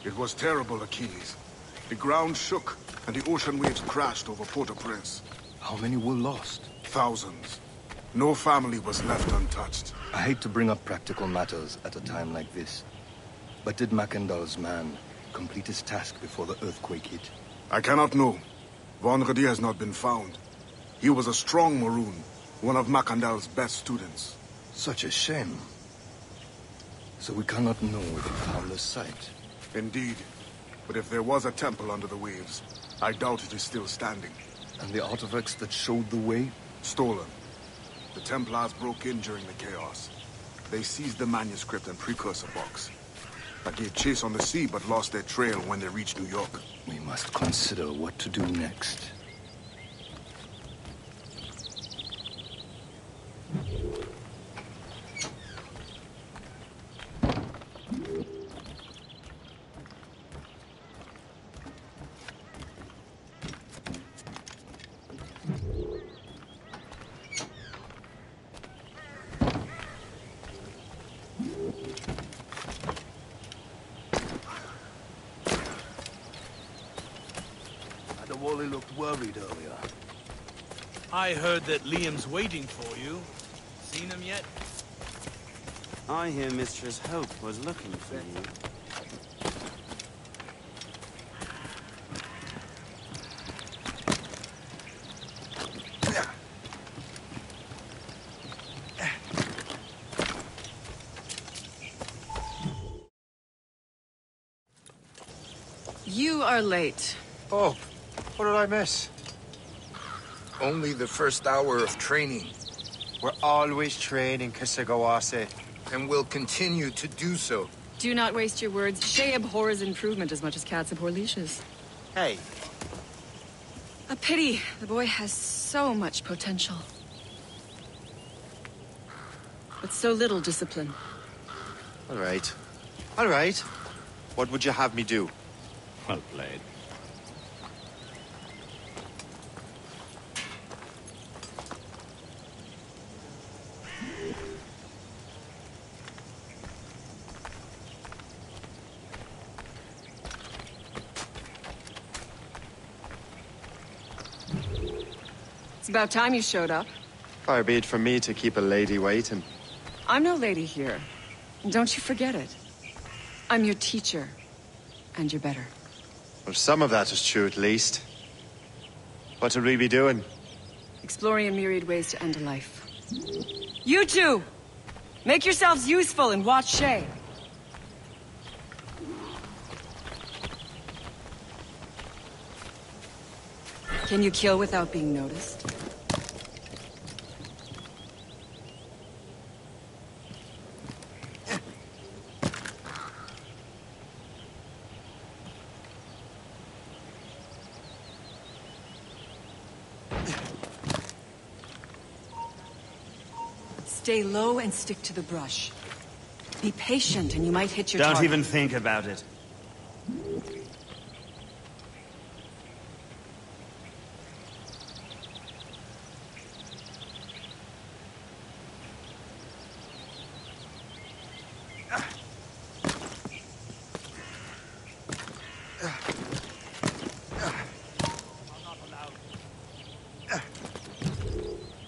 It was terrible, Achilles. The ground shook, and the ocean waves crashed over Port-au-Prince. How many were lost? Thousands. No family was left untouched. I hate to bring up practical matters at a time like this. But did Mackandal's man complete his task before the earthquake hit? I cannot know. Vonredi has not been found. He was a strong Maroon, one of Mackandal's best students. Such a shame. So we cannot know if he found the site. Indeed. But if there was a temple under the waves, I doubt it is still standing. And the artifacts that showed the way? Stolen. The Templars broke in during the chaos. They seized the manuscript and precursor box. I gave chase on the sea, but lost their trail when they reached New York. We must consider what to do next. Wally looked worried earlier. I heard that Liam's waiting for you. Seen him yet? I hear Mistress Hope was looking for you. You are late. Oh, what did I miss? Only the first hour of training. We're always training, Kisagawase. And will continue to do so. Do not waste your words. Shay abhors improvement as much as cats abhor leashes. Hey. A pity. The boy has so much potential. But so little discipline. All right. All right. What would you have me do? Well played. It's about time you showed up. Far be it from me to keep a lady waiting. I'm no lady here. Don't you forget it. I'm your teacher. And you're better. Well, some of that is true, at least. What would we be doing? Exploring a myriad ways to end a life. You two! Make yourselves useful and watch Shay. Can you kill without being noticed? Stay low and stick to the brush. Be patient and you might hit your target. Don't even think about it.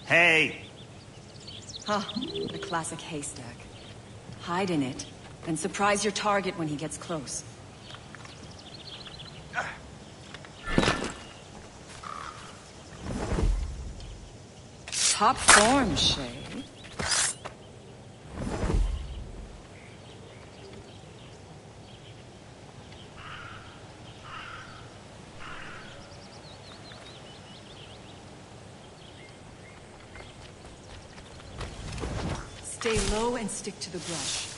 Hey! Huh, a classic haystack. Hide in it, and surprise your target when he gets close. Top form, Shay. Stay low and stick to the brush.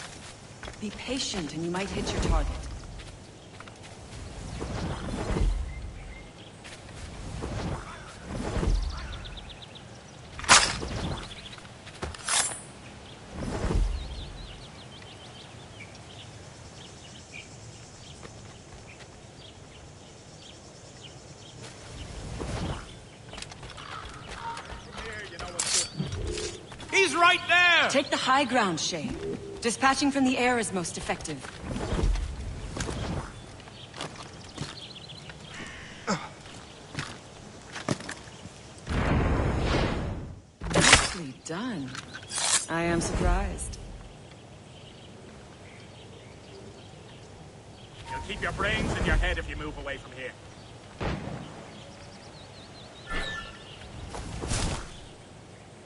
Be patient and you might hit your target. He's right there! Take the high ground, Shay. Dispatching from the air is most effective. done. I am surprised. You'll keep your brains in your head if you move away from here.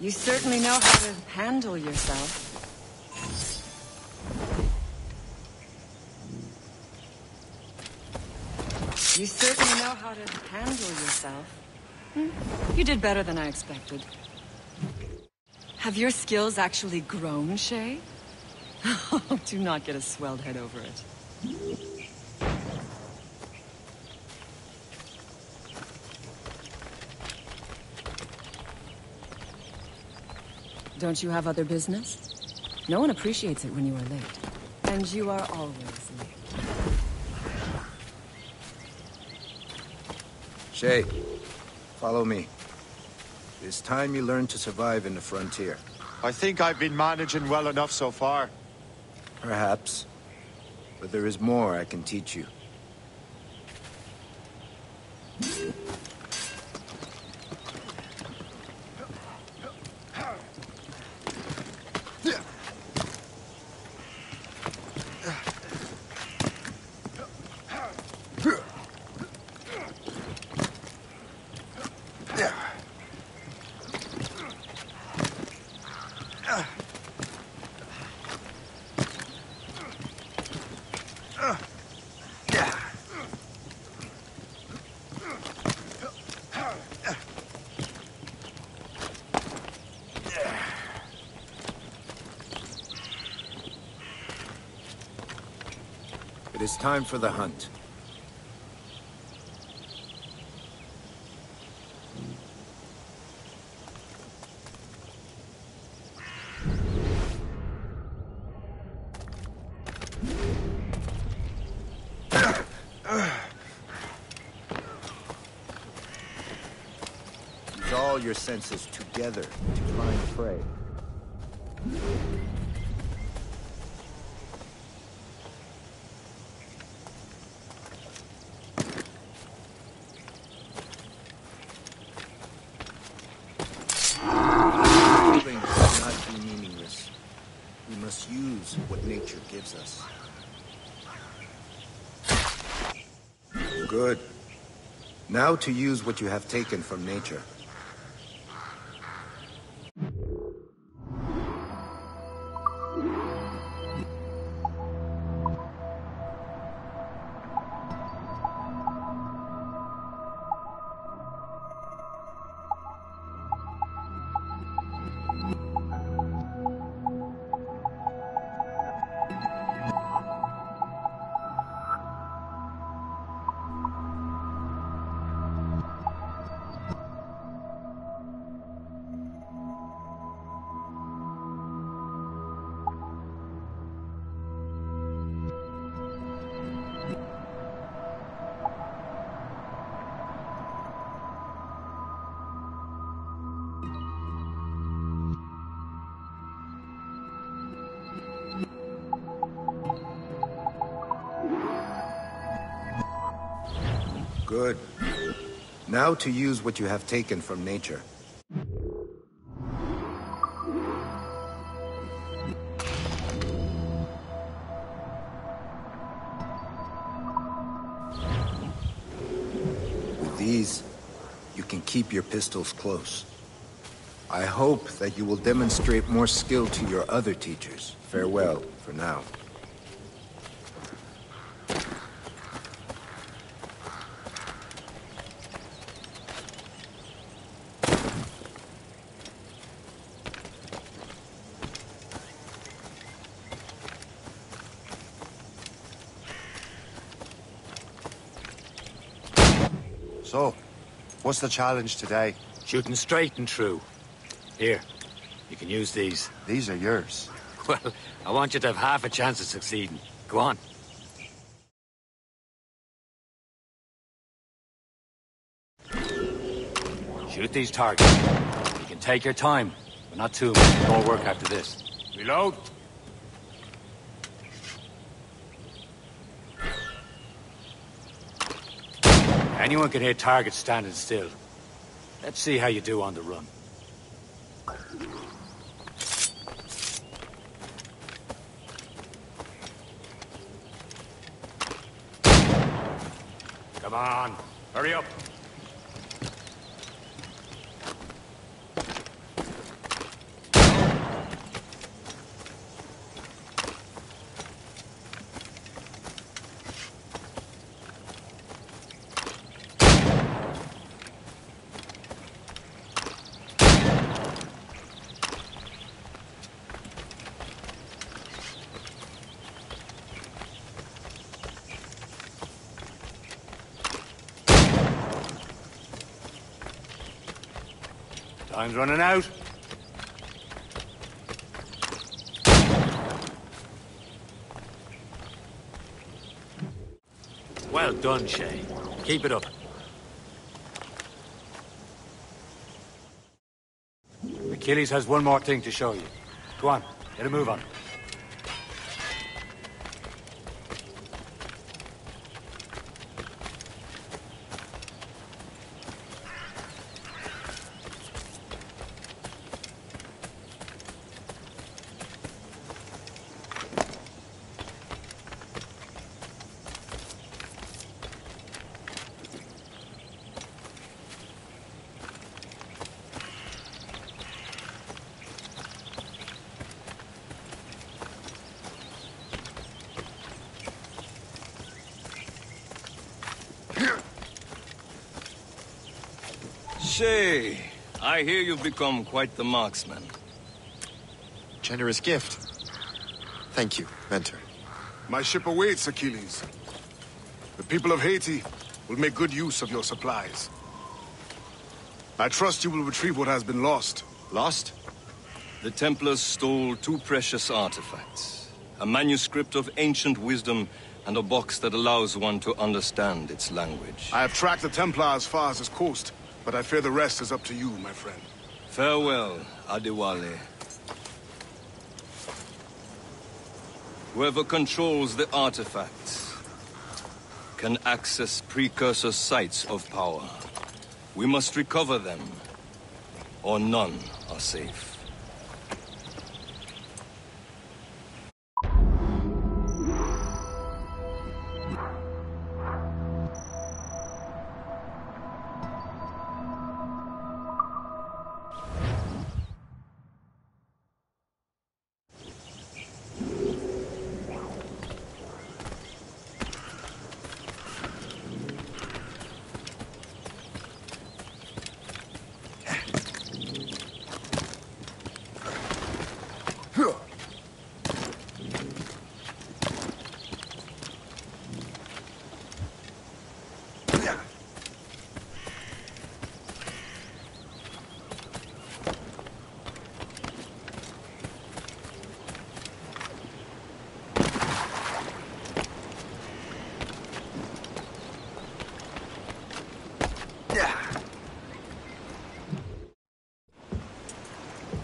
You certainly know how to handle yourself. You certainly know how to handle yourself. You did better than I expected. Have your skills actually grown, Shay? Do not get a swelled head over it. Don't you have other business? No one appreciates it when you are late. And you are always late. Shay, follow me. It's time you learn to survive in the frontier. I think I've been managing well enough so far. Perhaps. But there is more I can teach you. It is time for the hunt. Use all your senses together to find prey. Use what nature gives us. Good. Now to use what you have taken from nature. Good. Now to use what you have taken from nature. With these, you can keep your pistols close. I hope that you will demonstrate more skill to your other teachers. Farewell, for now. So, what's the challenge today? Shooting straight and true. Here, you can use these. These are yours. Well, I want you to have half a chance of succeeding. Go on. Shoot these targets. You can take your time, but not too much. More work after this. Reload. Anyone can hit targets standing still. Let's see how you do on the run. Come on, hurry up. Time's running out. Well done, Shay. Keep it up. Achilles has one more thing to show you. Go on, get a move on. Shay, I hear you've become quite the marksman. Generous gift. Thank you, Mentor. My ship awaits, Achilles. The people of Haiti will make good use of your supplies. I trust you will retrieve what has been lost. Lost? The Templars stole 2 precious artifacts. A manuscript of ancient wisdom and a box that allows one to understand its language. I have tracked the Templar as far as this coast, but I fear the rest is up to you, my friend. Farewell, Adewale. Whoever controls the artifacts can access precursor sites of power. We must recover them, or none are safe.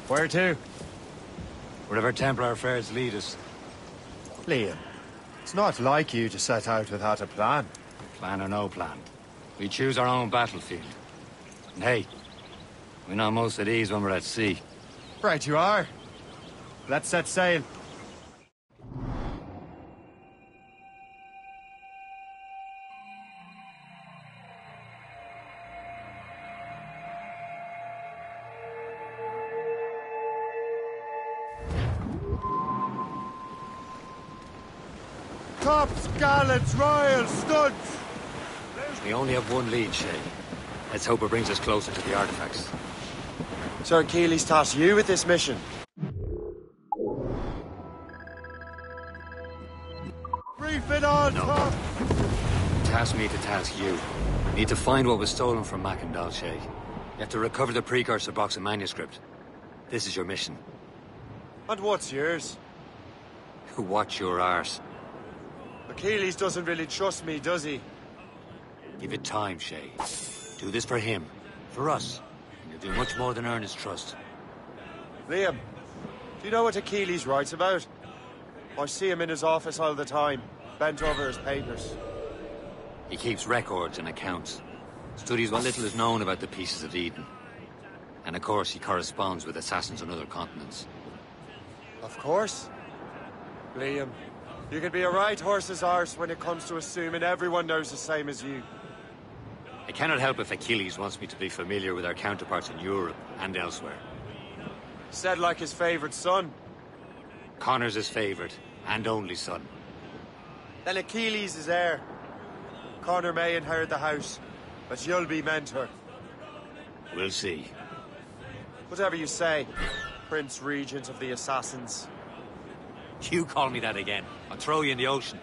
Where to? Wherever Templar affairs lead us. Liam, it's not like you to set out without a plan. Plan or no plan. We choose our own battlefield. And hey, we're not most at ease when we're at sea. Right you are. Let's set sail. Tops, gallants, royals, studs! We only have one lead, Shay. Let's hope it brings us closer to the artifacts. Sir Achilles tasked you with this mission. Brief it on, No. Tops! Task me to task you. We need to find what was stolen from Mackandal, Shay. You have to recover the precursor box and manuscript. This is your mission. And what's yours? Watch your arse. Achilles doesn't really trust me, does he? Give it time, Shay. Do this for him. For us. And you'll do much more than earn his trust. Liam, do you know what Achilles writes about? I see him in his office all the time, bent over his papers. He keeps records and accounts. Studies what little is known about the pieces of Eden. And of course, he corresponds with assassins on other continents. Of course. Liam, you can be a right horse's arse when it comes to assuming everyone knows the same as you. I cannot help if Achilles wants me to be familiar with our counterparts in Europe and elsewhere. Said like his favorite son. Connor's his favorite, and only son. Then Achilles is heir. Connor may inherit the house, but you'll be mentor. We'll see. Whatever you say, Prince Regent of the Assassins. You call me that again, I'll throw you in the ocean.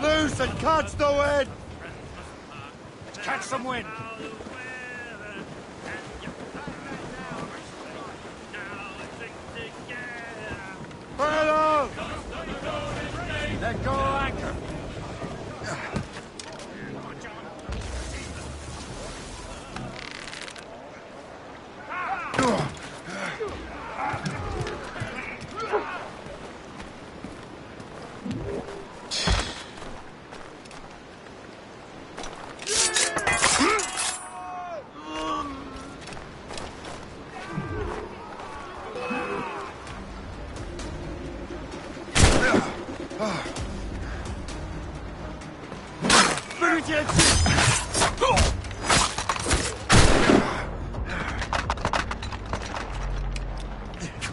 Loose and catch the wind! Catch some wind! Furlong! Let go anchor!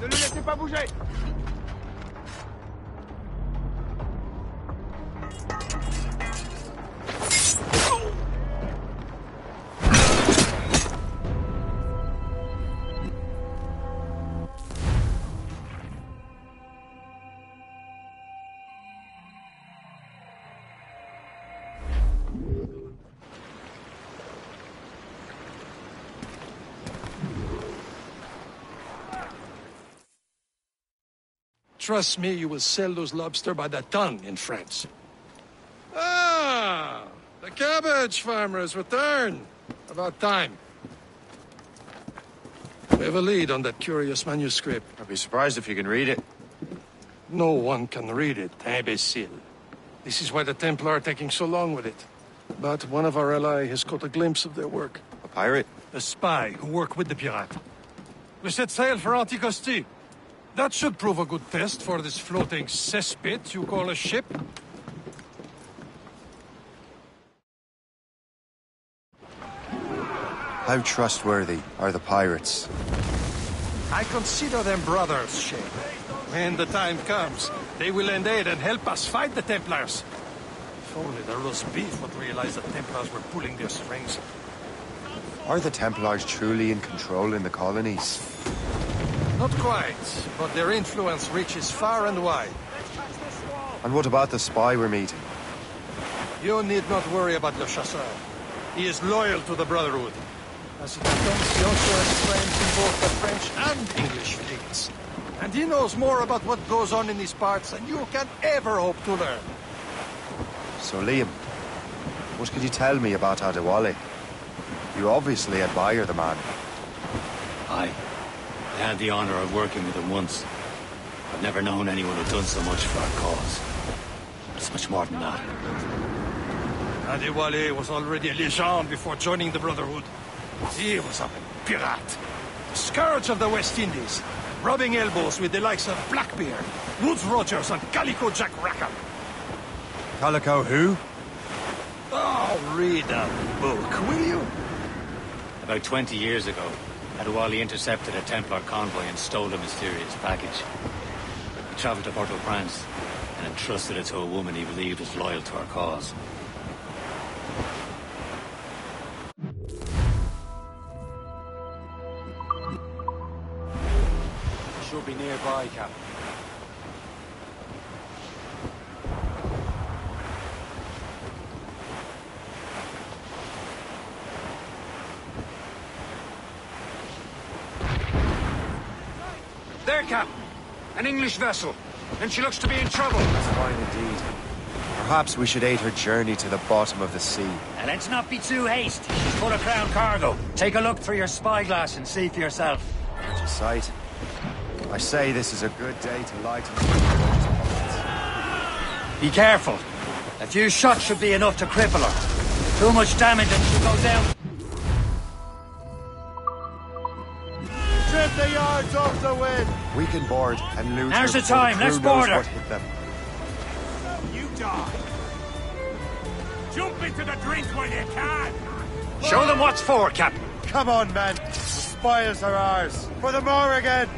Ne le laissez pas bouger! Trust me, you will sell those lobster by the ton in France. Ah! The cabbage farmer has returned. About time. We have a lead on that curious manuscript. I'd be surprised if you can read it. No one can read it, imbecile. This is why the Templar are taking so long with it. But one of our allies has caught a glimpse of their work. A pirate? A spy who worked with the pirate. We set sail for Anticosti. That should prove a good test for this floating cesspit you call a ship. How trustworthy are the pirates? I consider them brothers, Shay. When the time comes, they will lend aid and help us fight the Templars. If only the roast beef would realize the Templars were pulling their strings. Are the Templars truly in control in the colonies? Not quite, but their influence reaches far and wide. And what about the spy we're meeting? You need not worry about Le Chasseur. He is loyal to the Brotherhood. As it happens, he also has friends in both the French and English fleets. And he knows more about what goes on in these parts than you can ever hope to learn. So, Liam, what could you tell me about Adewale? You obviously admire the man. Aye. I had the honor of working with him once. I've never known anyone who'd done so much for our cause. It's much more than that. Adewale was already a legend before joining the Brotherhood. He was a pirate. The scourge of the West Indies, rubbing elbows with the likes of Blackbeard, Woodes Rogers, and Calico Jack Rackham. Calico who? Oh, read that book, will you? About 20 years ago, Adewale intercepted a Templar convoy and stole a mysterious package. He traveled to Port-au-Prince and entrusted it to a woman he believed was loyal to our cause. Sure be nearby, Captain. There, Captain. An English vessel. And she looks to be in trouble. That's fine indeed. Perhaps we should aid her journey to the bottom of the sea. And let's not be too hasty. She's full of crown cargo. Take a look through your spyglass and see for yourself. Such a sight. I say this is a good day to lighten the pockets. Be careful. A few shots should be enough to cripple her. Too much damage and she'll go down. Trim the yards off the wind! We can board and loot. Now's her the time. before Let's crew knows board her. what hit them. You die. Jump into the drink while you can. Show them what's for, Captain. Come on, men. The spoils are ours. For the Morrigan!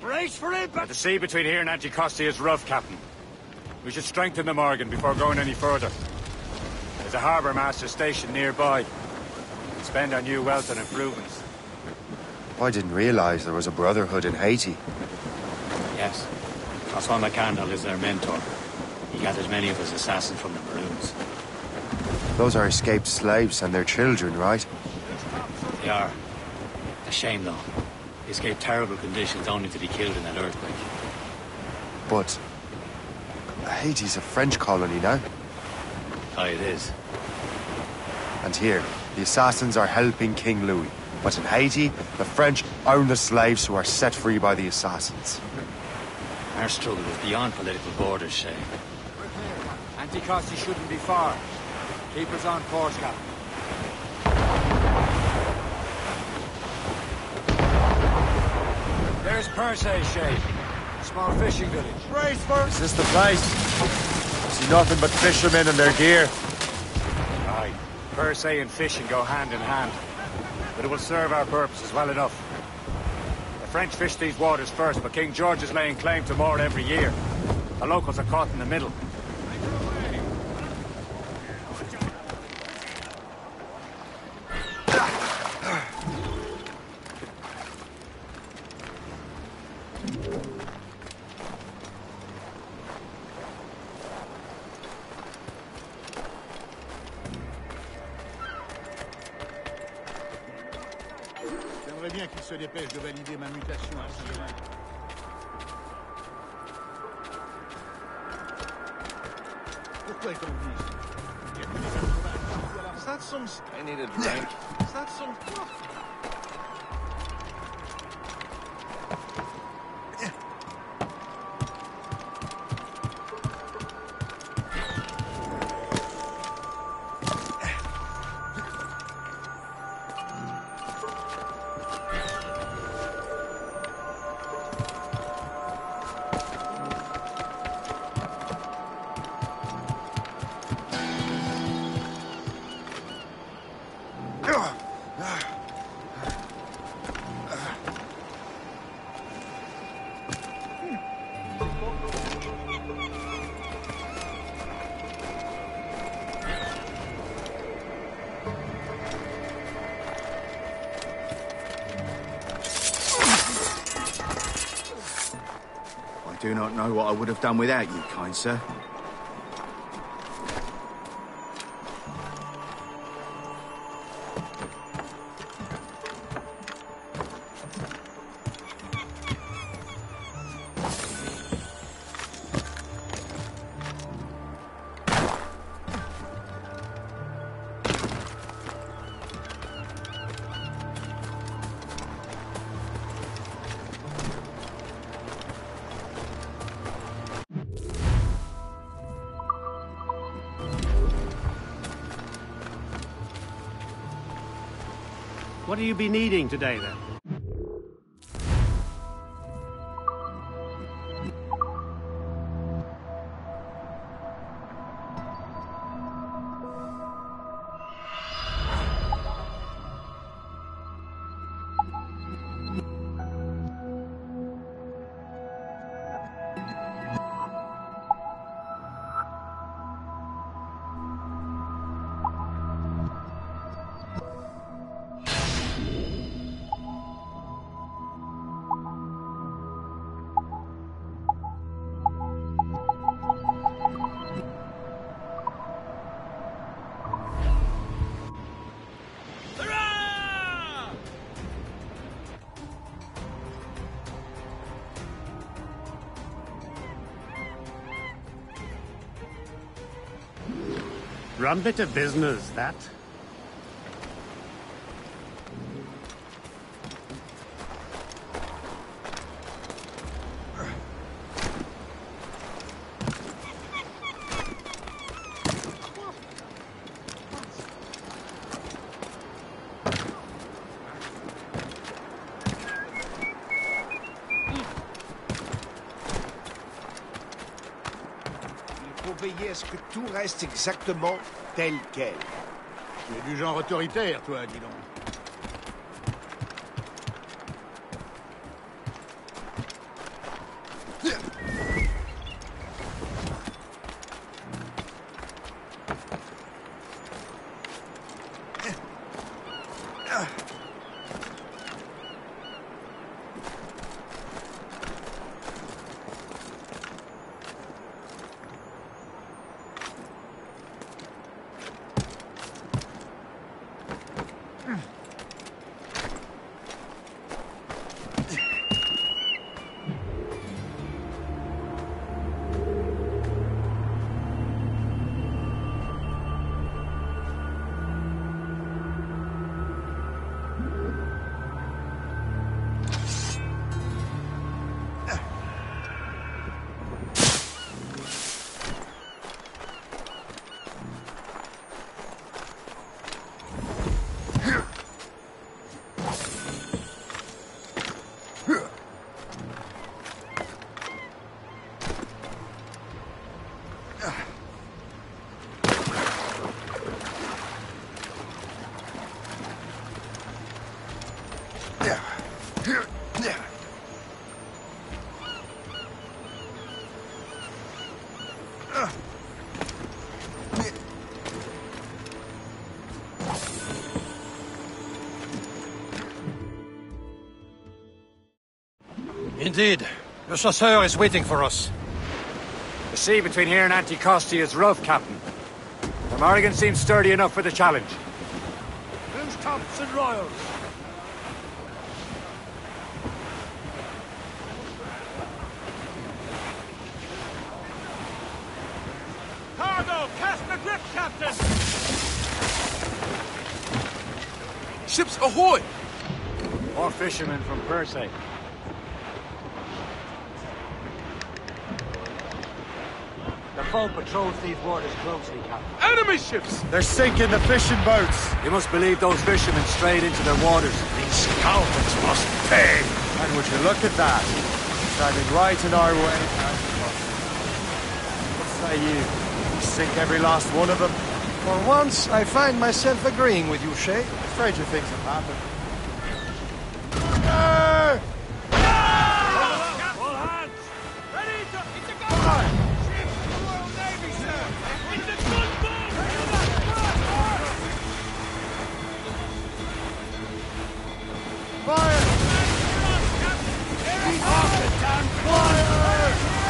Brace for impact! The sea between here and Anticosti is rough, Captain. We should strengthen the Morgan before going any further. There's a harbour master station nearby. We can spend our new wealth on improvements. I didn't realize there was a brotherhood in Haiti. Yes. Francois McCandle is their mentor. He gathers many of his assassins from the Maroons. Those are escaped slaves and their children, right? They are. A shame, though. They escaped terrible conditions only to be killed in that earthquake. But Haiti's a French colony now. Aye, it is. And here, the assassins are helping King Louis. But in Haiti, the French own the slaves who are set free by the assassins. Our struggle is beyond political borders, Shay. Anticosti shouldn't be far. Keep us on course, Captain. There's Percé, Shay. Small fishing village. Brace for... Is this the place? See nothing but fishermen and their gear. Aye. Percé and fishing go hand in hand. But it will serve our purposes well enough. The French fish these waters first, but King George is laying claim to more every year. The locals are caught in the middle. J'aimerais bien qu'il se dépêche de valider ma mutation à Saint-Germain. Pourquoi est-on venu ici? Il y a que des personnages partout à la... Is that some... I need a drink. Is that some... do not know what I would have done without you, kind sir. What will you be needing today, then? Rum bit of business, that. Veiller à ce que tout reste exactement tel quel. Tu es du genre autoritaire, toi, dis donc. Indeed. Le chasseur is waiting for us. The sea between here and Anticosti is rough, Captain. The Morrigan seems sturdy enough for the challenge. Who's tops and royals? Cargo! Cast the grip, Captain! Ships ahoy! More fishermen from Persay. The foe patrols these waters closely, Captain. Enemy ships! They're sinking the fishing boats. You must believe those fishermen strayed into their waters. These scoundrels must pay! And would you look at that? Standing right in our way. What say you? We sink every last one of them. For once, I find myself agreeing with you, Shay. Stranger things have happened. All hands! Ready to... It's a gun! Ships of the Royal Navy, sir! It's a gunboat! Fire! Off the damn fire!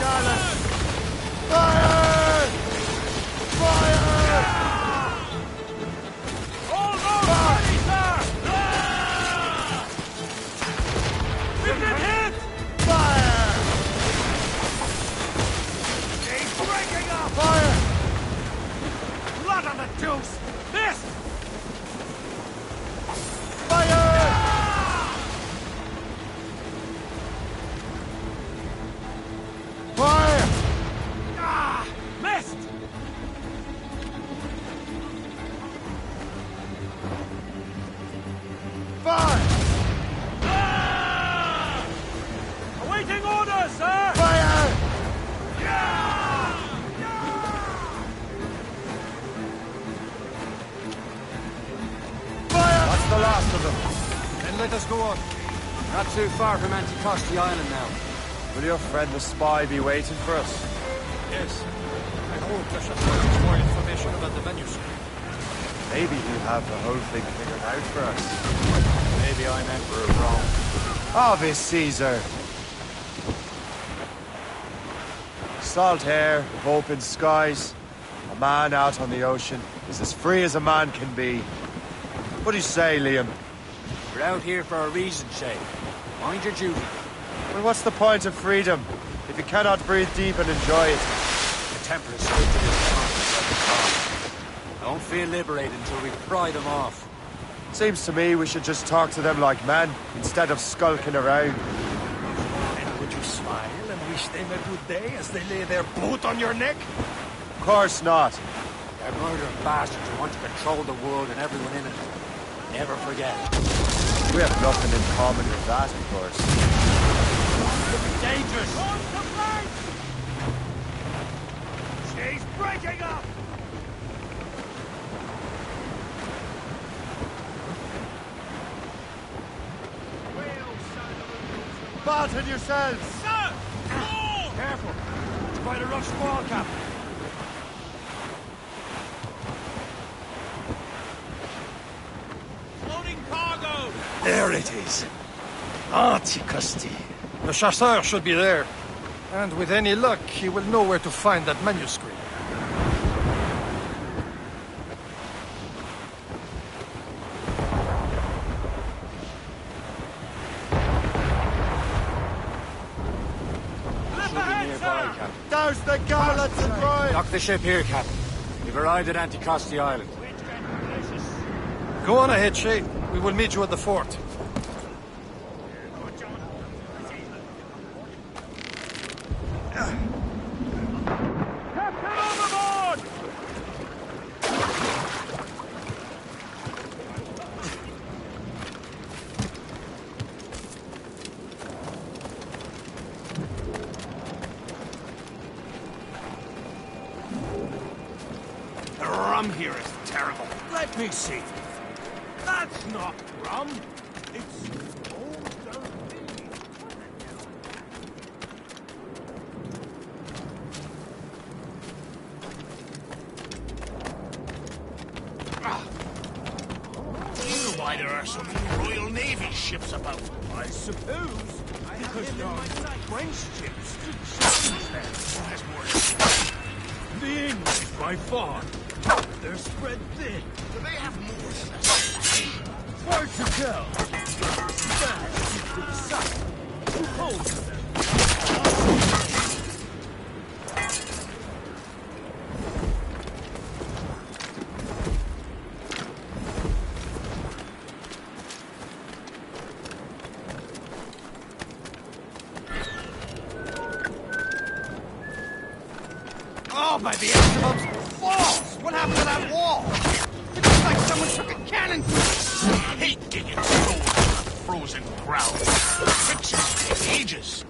Scarlet! Fire! Fire! Almost ready, sir! We've been hit! Fire! He's breaking up! Fire! Blood on the deuce! Missed! Fire! Fire! Ah! Missed! Fire! Ah! Awaiting orders, sir! Fire! Fire! That's the last of them. Then let us go on. Not too far from Anticosti Island now. Will your friend the spy be waiting for us? Yes. I hope the chasseur has more information about the manuscript. Maybe he'll have the whole thing figured out for us. Maybe I'm Emperor of Rome. Obvious Caesar. Salt air, open skies. A man out on the ocean is as free as a man can be. What do you say, Liam? We're out here for a reason, Shay. Mind your duty. Well, what's the point of freedom if you cannot breathe deep and enjoy it? The Templars stood to this continent like a top. Don't feel liberated until we pry them off. Seems to me we should just talk to them like men, instead of skulking around. And would you smile and wish them a good day as they lay their boot on your neck? Of course not. They're murdering bastards who want to control the world and everyone in it. Never forget. We have nothing in common with that, of course. Dangerous! She's breaking up! Batten yourselves! Sir! Oh! Careful. It's quite a rough squall, Captain. Loading cargo! There it is. Anticosti. The chasseur should be there. And with any luck, he will know where to find that manuscript. Douse the garlets and drive! Dock the ship here, Captain. We've arrived at Anticosti Island. Go on ahead, Shay. We will meet you at the fort. Captain overboard! The rum here is terrible. Let me see. That's not rum. It's old why there are so many Royal Navy ships about. I suppose because there are French ships. That's more the English by far. They're spread thin. Do they have more than us? Hard to tell. Spanish to the south. Who holds them? Oh, by the Eskimos! Walls! What happened to that wall? It looks like someone took a cannon to it. I hate digging holes in the frozen ground. Fixes take ages.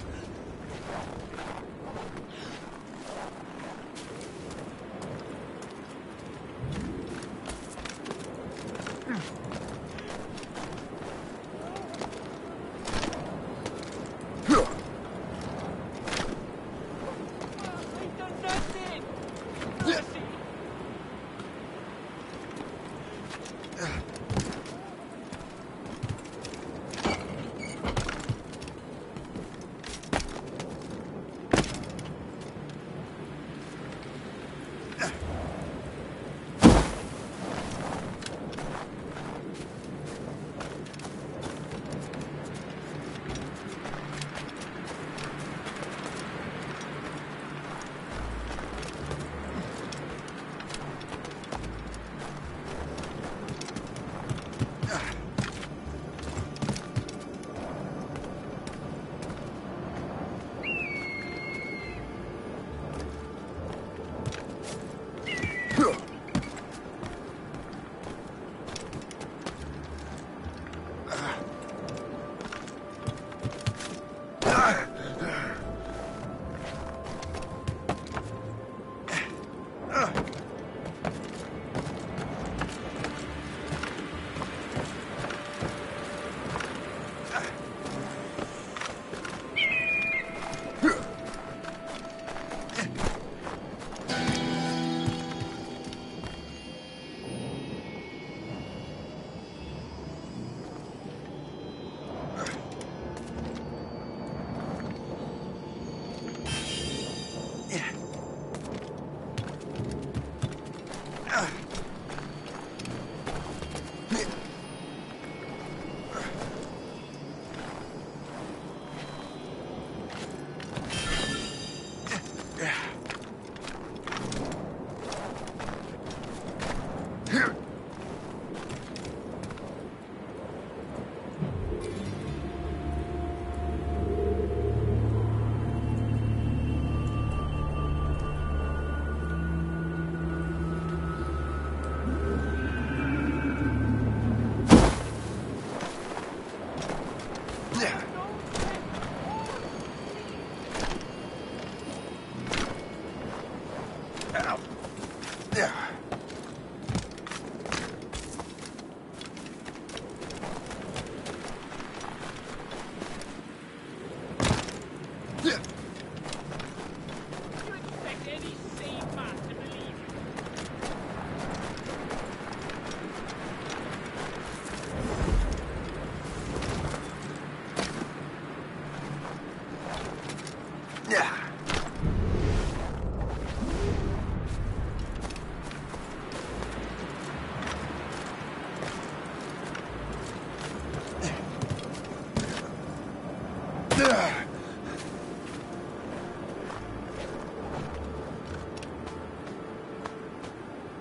expect any sane man to believe you?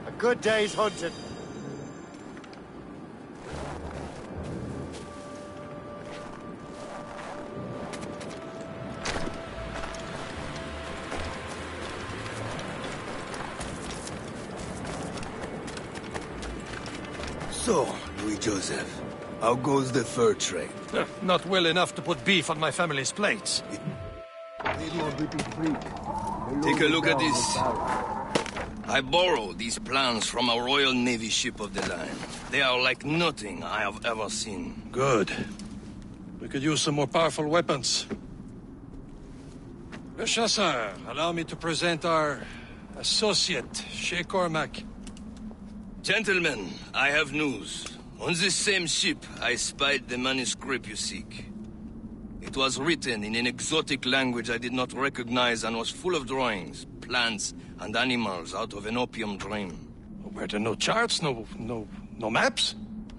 A good day's hunting. So, Louis Joseph, how goes the fur trade? Not well enough to put beef on my family's plates. Take a look at this. I borrowed these plans from a Royal Navy ship of the line. They are like nothing I have ever seen. Good. We could use some more powerful weapons. Le Chasseur, allow me to present our associate, Shay Cormac. Gentlemen, I have news. On this same ship, I spied the manuscript you seek. It was written in an exotic language I did not recognize and was full of drawings, plants, and animals out of an opium dream. Were there no charts, no maps?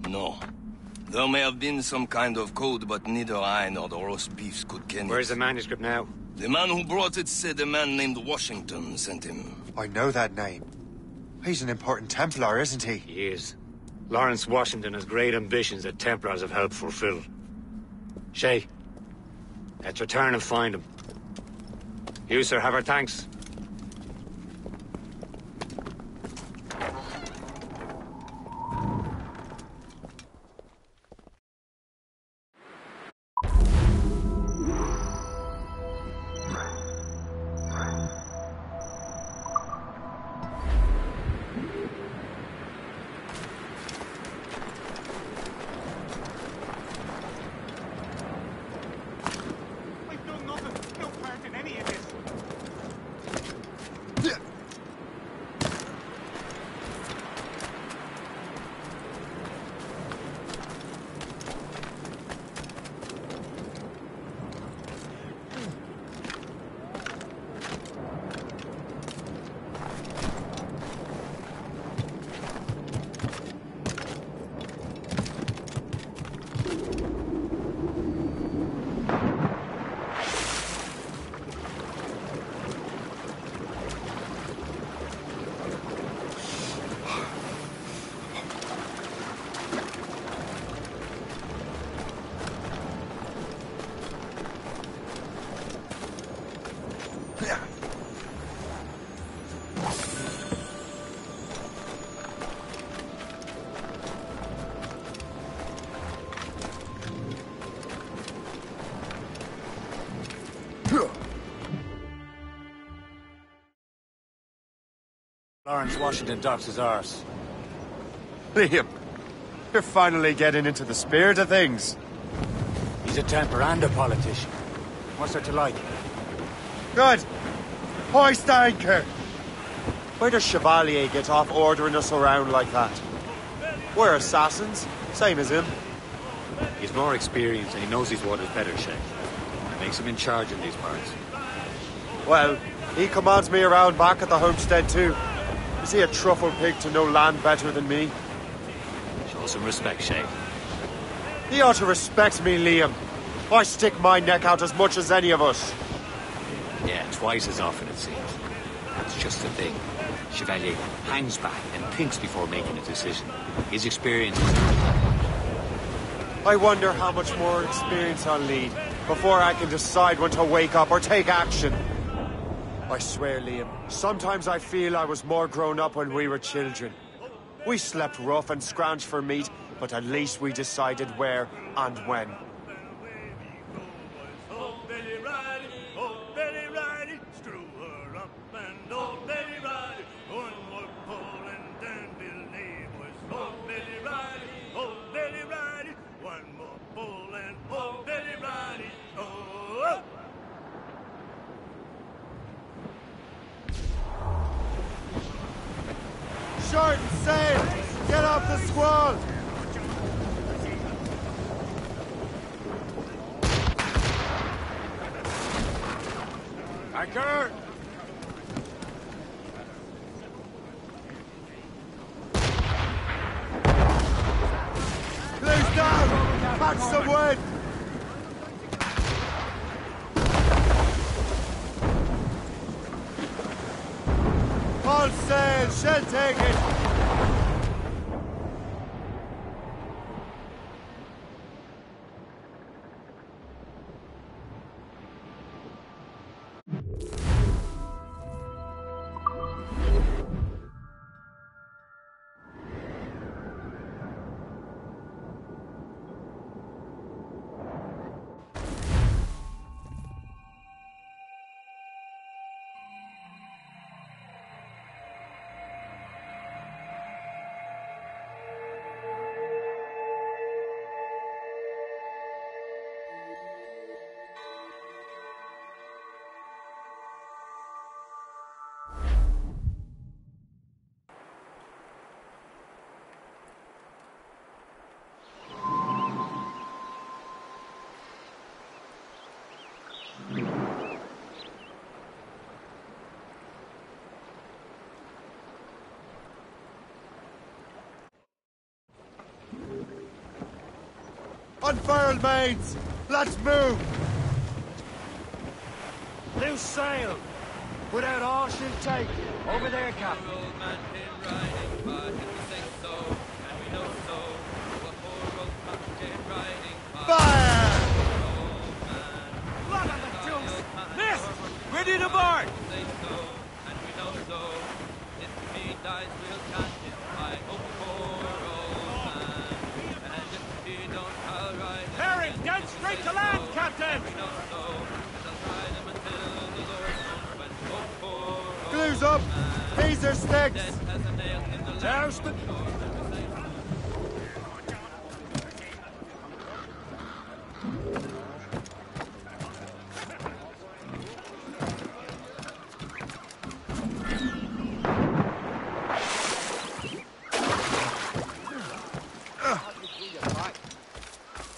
No. There may have been some kind of code, but neither I nor the roast beefs could ken it. Where's the manuscript now? The man who brought it said a man named Washington sent him. I know that name. He's an important Templar, isn't he? He is. Lawrence Washington has great ambitions that Templars have helped fulfill. Shay, let's return and find him. You, sir, have our thanks. Lawrence Washington docks his arse. Liam, you're finally getting into the spirit of things. He's a Templar and a politician. What's there to like? Good. Hoist anchor. Where does Chevalier get off ordering us around like that? We're assassins, same as him. He's more experienced and he knows these waters better, Shay. Makes him in charge in these parts. Well, he commands me around back at the homestead too. Is he a truffle pig to know land better than me? Show some respect, Shay. He ought to respect me, Liam. I stick my neck out as much as any of us. Yeah, twice as often it seems. That's just the thing. Chevalier hangs back and thinks before making a decision. His experience is... I wonder how much more experience I'll need before I can decide when to wake up or take action. I swear, Liam, sometimes I feel I was more grown up when we were children. We slept rough and scrounged for meat, but at least we decided where and when. short and sail! Get off the squall! Anchor! Close down! Catch some wind! All sail! Shell taken! Unfurl, mates! Let's move! Loose sail! Put out all she'll take. Over there, Captain. Fire! Blood on the deuce! Missed! Ready to board! Bearing dead straight to land, Captain! Glue's up! These are sticks! Doused it.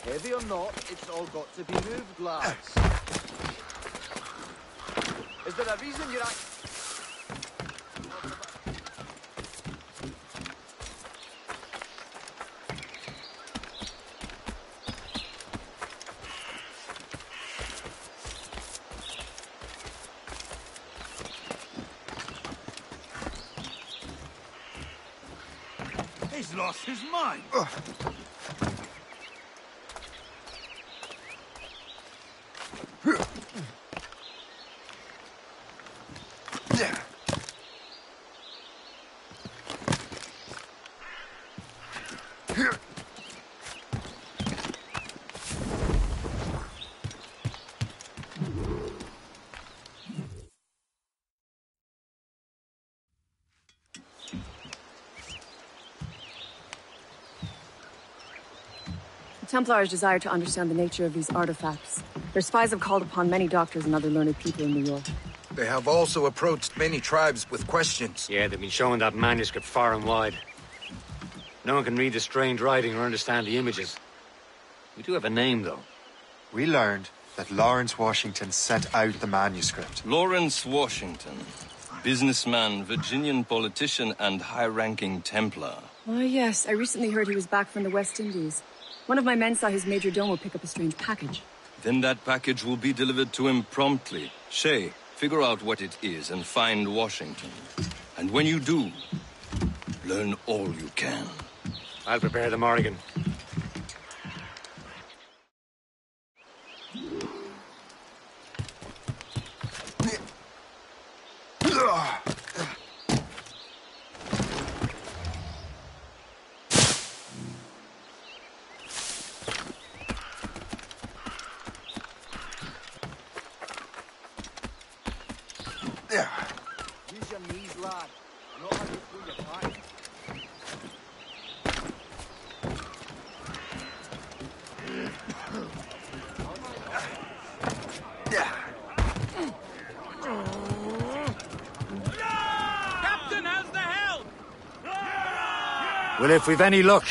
Heavy or not, it's all got to be moved, lads. Is there a reason you're at... He's lost his mind. The Templars desire to understand the nature of these artifacts. Their spies have called upon many doctors and other learned people in New York. They have also approached many tribes with questions. Yeah, they've been showing that manuscript far and wide. No one can read the strange writing or understand the images. We do have a name, though. We learned that Lawrence Washington sent out the manuscript. Lawrence Washington. Businessman, Virginian politician, and high-ranking Templar. Oh, yes. I recently heard he was back from the West Indies. One of my men saw his major domo pick up a strange package. Then that package will be delivered to him promptly. Shay, figure out what it is and find Washington. And when you do, learn all you can. I'll prepare the Morrigan. Use your knees, lad. Not how you pull your back. Captain has the helm! Well, if we've any luck,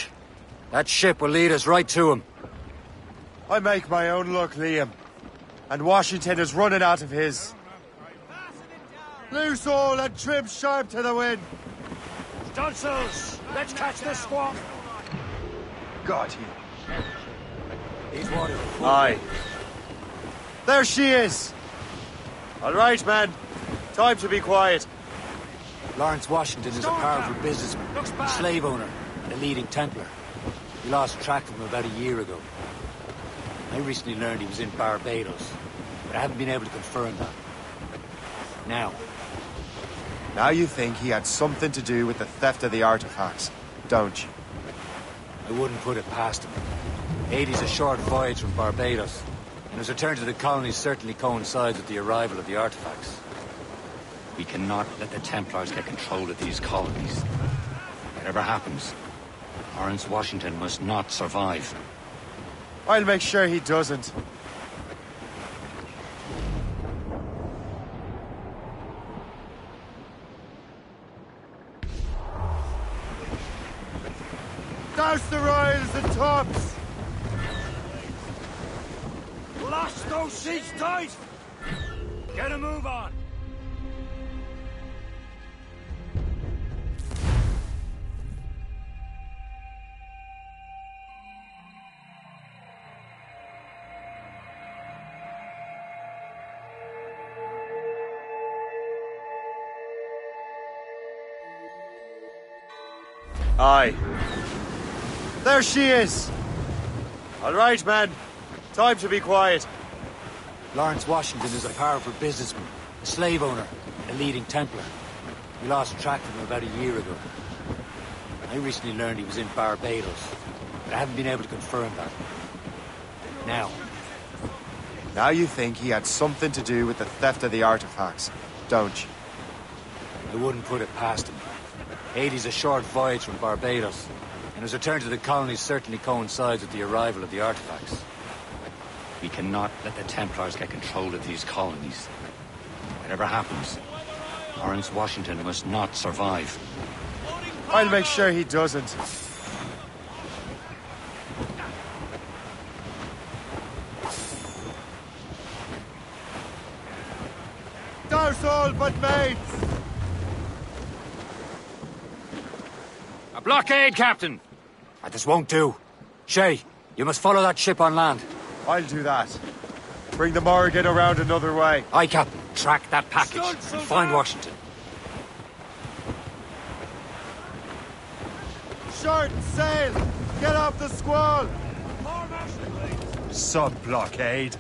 that ship will lead us right to him. I make my own luck, Liam. And Washington is running out of his. Loose all and trim sharp to the wind. Stunsails! Let's catch this squawk! God, he... These waters are full. Aye. There she is! All right, man. Time to be quiet. Lawrence Washington is a powerful businessman, a slave owner, and a leading Templar. We lost track of him about a year ago. I recently learned he was in Barbados, but I haven't been able to confirm that. Now you think he had something to do with the theft of the artifacts, don't you? I wouldn't put it past him. Haiti's a short voyage from Barbados, and his return to the colonies certainly coincides with the arrival of the artifacts. We cannot let the Templars get control of these colonies. Whatever happens, Lawrence Washington must not survive. I'll make sure he doesn't. Douse the royals and tops! Lash those sheets tight! Get a move on! Aye. There she is! All right, man. Time to be quiet. Lawrence Washington is a powerful businessman, a slave owner, and a leading Templar. We lost track of him about a year ago. I recently learned he was in Barbados, but I haven't been able to confirm that. Now you think he had something to do with the theft of the artifacts, don't you? I wouldn't put it past him. Haiti's a short voyage from Barbados, and his return to the colonies certainly coincides with the arrival of the artifacts. We cannot let the Templars get control of these colonies. Whatever happens, Lawrence Washington must not survive. I'll make sure he doesn't. Douse all but mates! A blockade, Captain! This won't do. Shay, you must follow that ship on land. I'll do that. Bring the Morrigan around another way. Aye, Captain. Track that package and find Washington. Short sail! Get off the squall! Sub-blockade.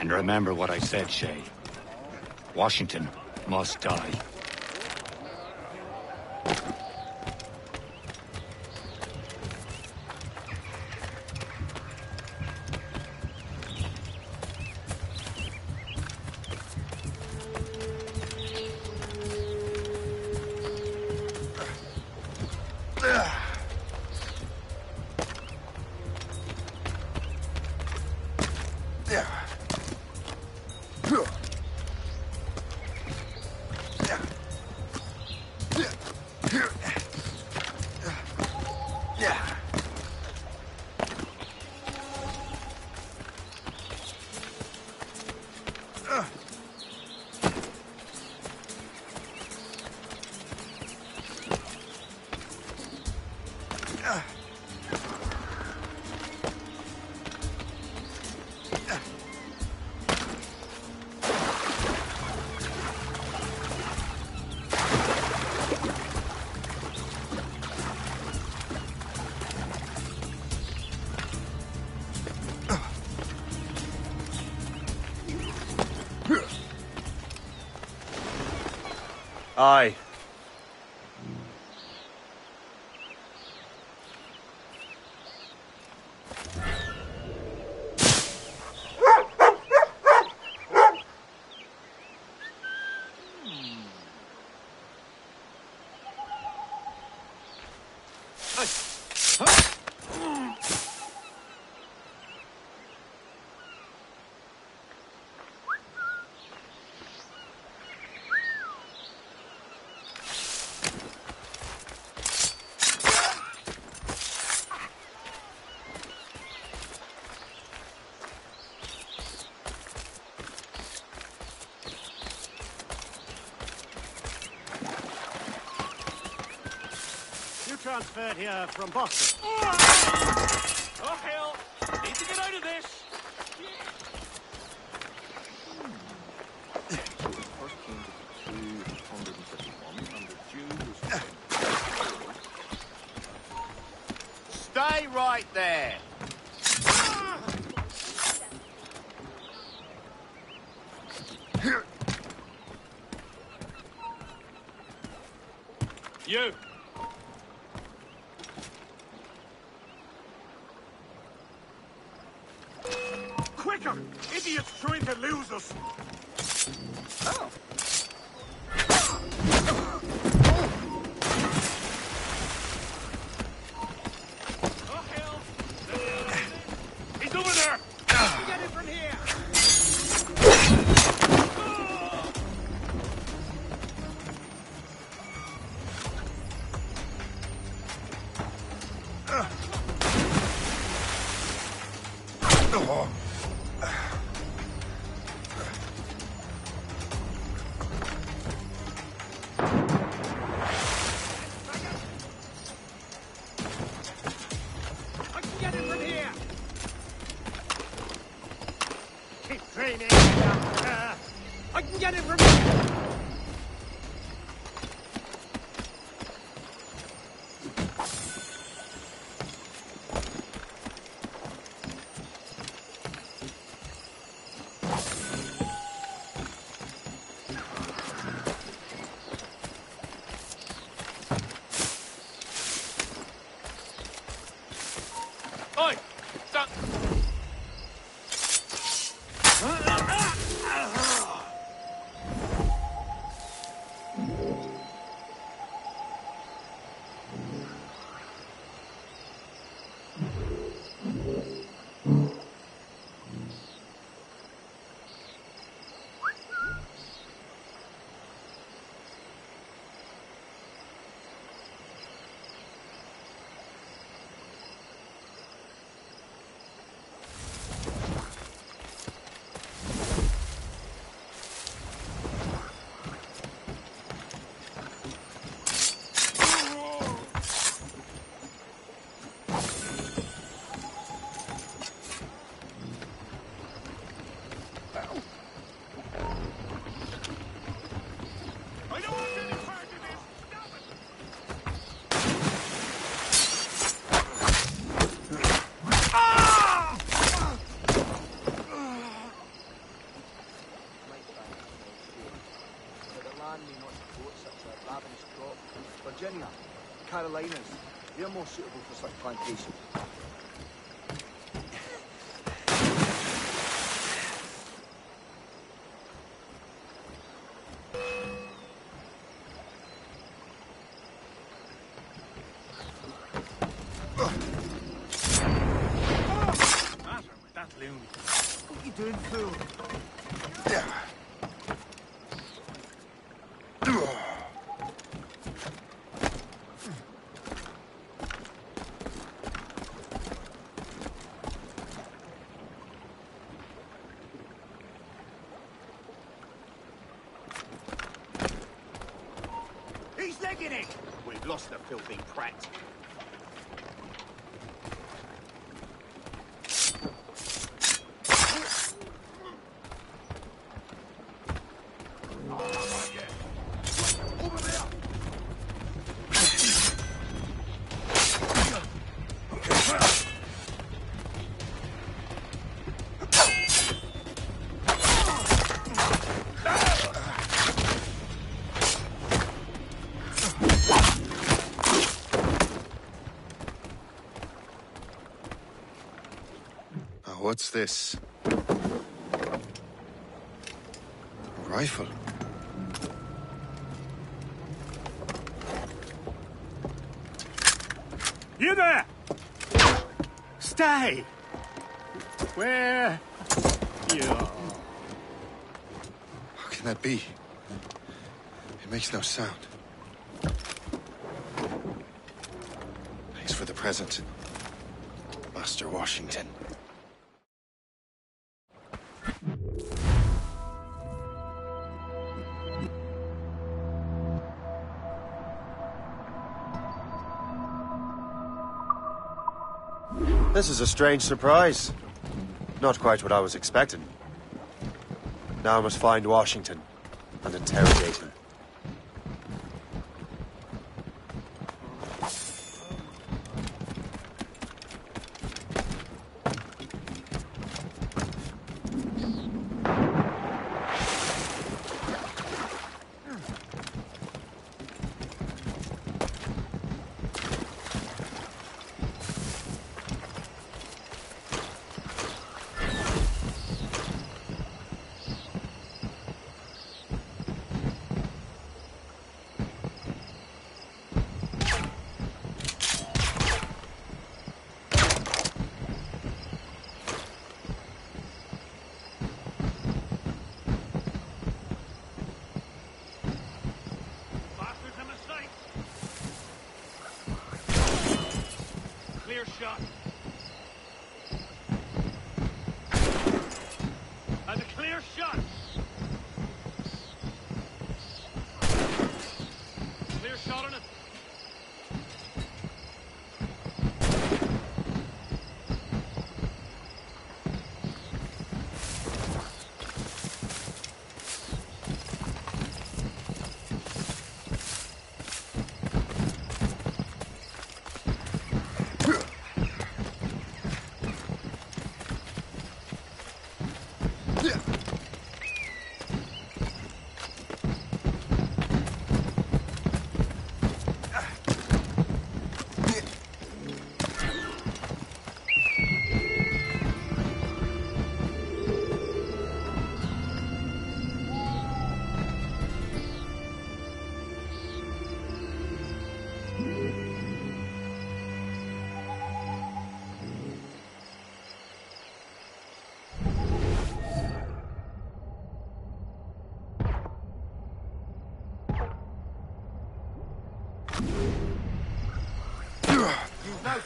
And remember what I said, Shay. Washington must die. Aye. transferred here from Boston. Oh, hell! Need to get out of this! First came to 251, and the Jew was... Stay right there! You! Quicker! Idiots trying to lose us! Oh. Oh, hell! He's over there! Get it from here! I can get it from here. Keep training. I can get it from here. Oi! Stop! I don't want any part of this! Stop it! Virginia, Carolinas, they're more suitable for such plantations. Matter with that loon. What are you doing, fool? He's legging it! We've lost the filthy prat. Over there! What's this? A rifle. You there! Stay! Where you are. How can that be? It makes no sound. Thanks for the present, Master Washington. This is a strange surprise. Not quite what I was expecting. Now I must find Washington and interrogate him. Clear shot. And a clear shot. Clear shot on it.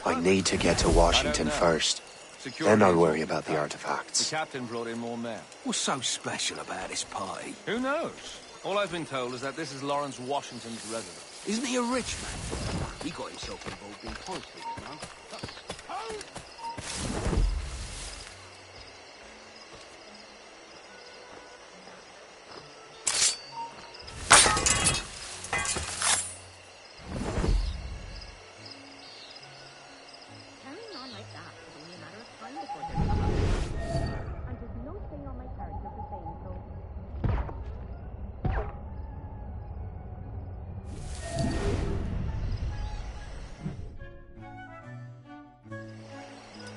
I need to get to Washington first. Then I'll worry about the artifacts. The captain brought in more men. What's so special about this party? Who knows? All I've been told is that this is Lawrence Washington's residence. Isn't he a rich man? He got himself involved in politics, you know?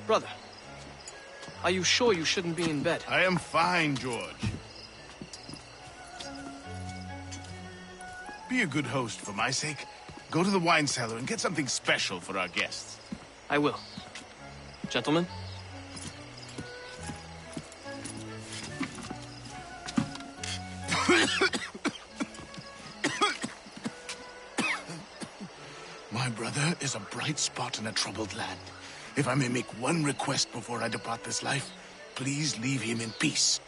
Brother, are you sure you shouldn't be in bed? I am fine, George. Be a good host for my sake. Go to the wine cellar and get something special for our guests. I will. Gentlemen? My brother is a bright spot in a troubled land. If I may make one request before I depart this life, please leave him in peace.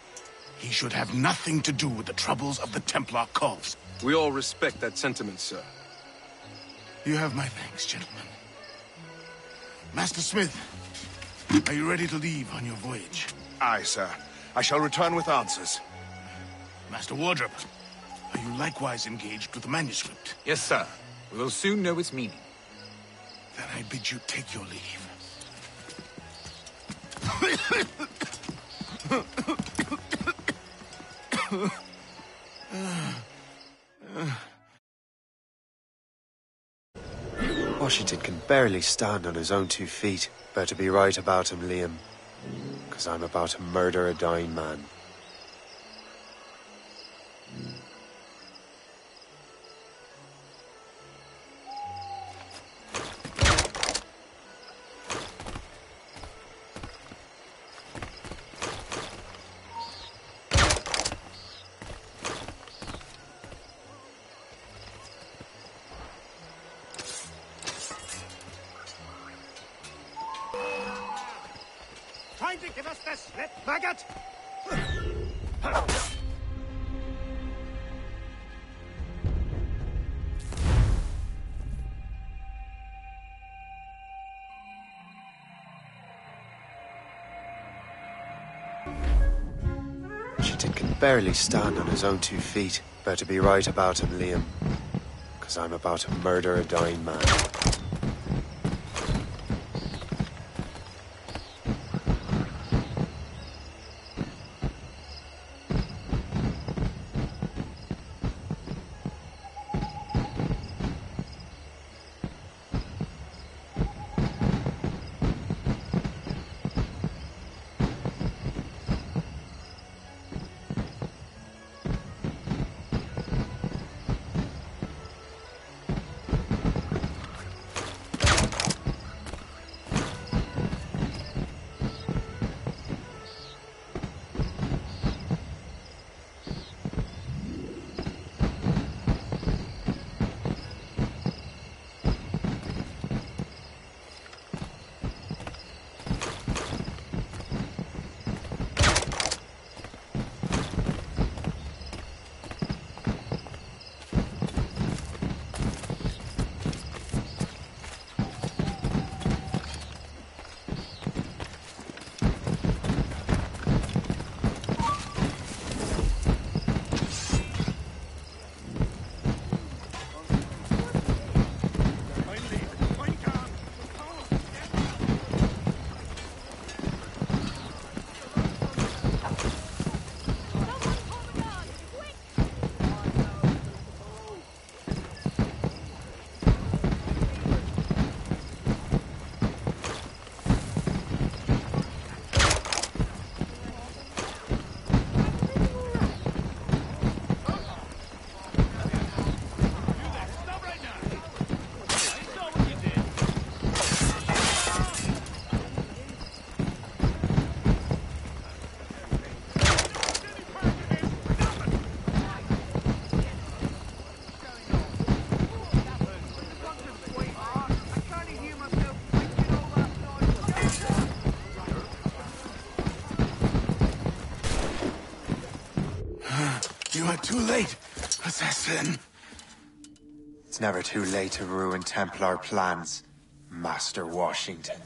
He should have nothing to do with the troubles of the Templar cause. We all respect that sentiment, sir. You have my thanks, gentlemen. Master Smith, are you ready to leave on your voyage? Aye, sir. I shall return with answers. Master Wardrop, are you likewise engaged with the manuscript? Yes, sir. We will soon know its meaning. Then I bid you take your leave. Washington can barely stand on his own 2 feet. Better be right about him, Liam. Because I'm about to murder a dying man. Trying to give us the slip, maggot? can barely stand on his own 2 feet. Better be right about him, Liam. Because I'm about to murder a dying man. You are too late, assassin. It's never too late to ruin Templar plans, Master Washington.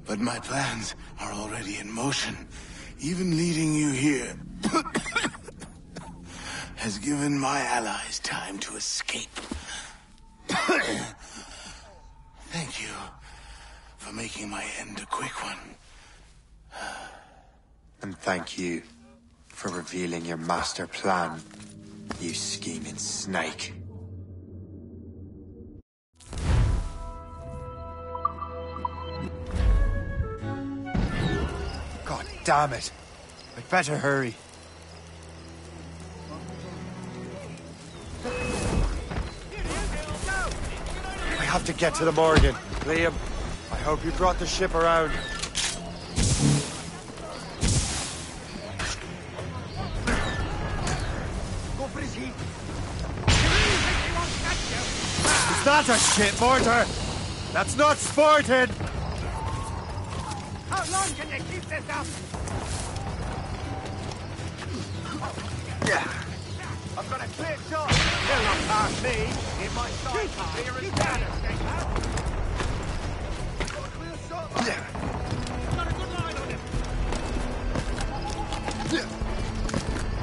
But my plans are already in motion. Even leading you here has given my allies time to escape. Thank you for making my end a quick one. And thank you for revealing your master plan, you scheming snake. God damn it! I'd better hurry. I have to get to the Morgan. Liam, I hope you brought the ship around. It's not a shit mortar! That's not sporting! How long can you keep this up? I've got a clear shot. They'll not pass me. In my sight, clear as that. Got a clear shot. Got a good line on him.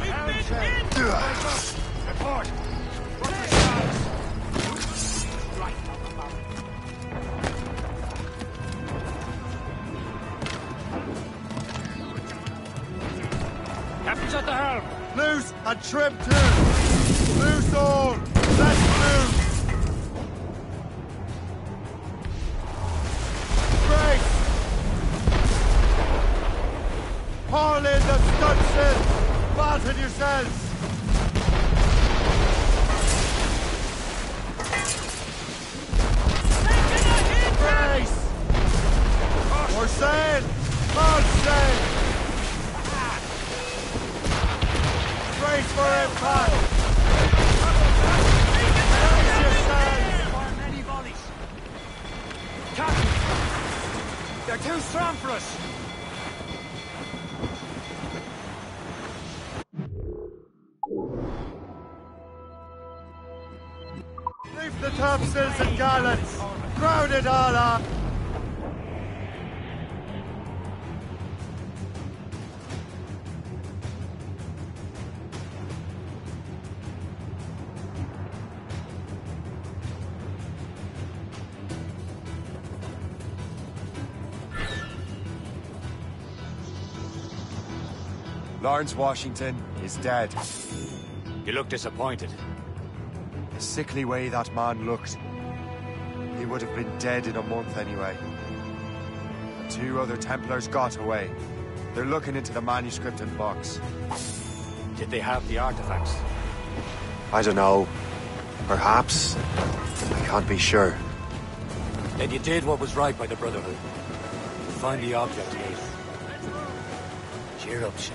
We've been in! Report. Captain's at the helm. Loose and trim too! Loose all! Let's move! Brace! Haul in the stunsail! Fasten yourselves! Brace! More sail! More sail! Brace for impact! Brace yourselves! Fire many volleys. Captain! They're too strong for us! Leave the topsails and gallants! Crowd it all up! Lawrence Washington is dead. You look disappointed. The sickly way that man looked. He would have been dead in a month anyway. The 2 other Templars got away. They're looking into the manuscript and box. Did they have the artifacts? I don't know. Perhaps. I can't be sure. Then you did what was right by the Brotherhood. Find the object later. Cheer up, Shay.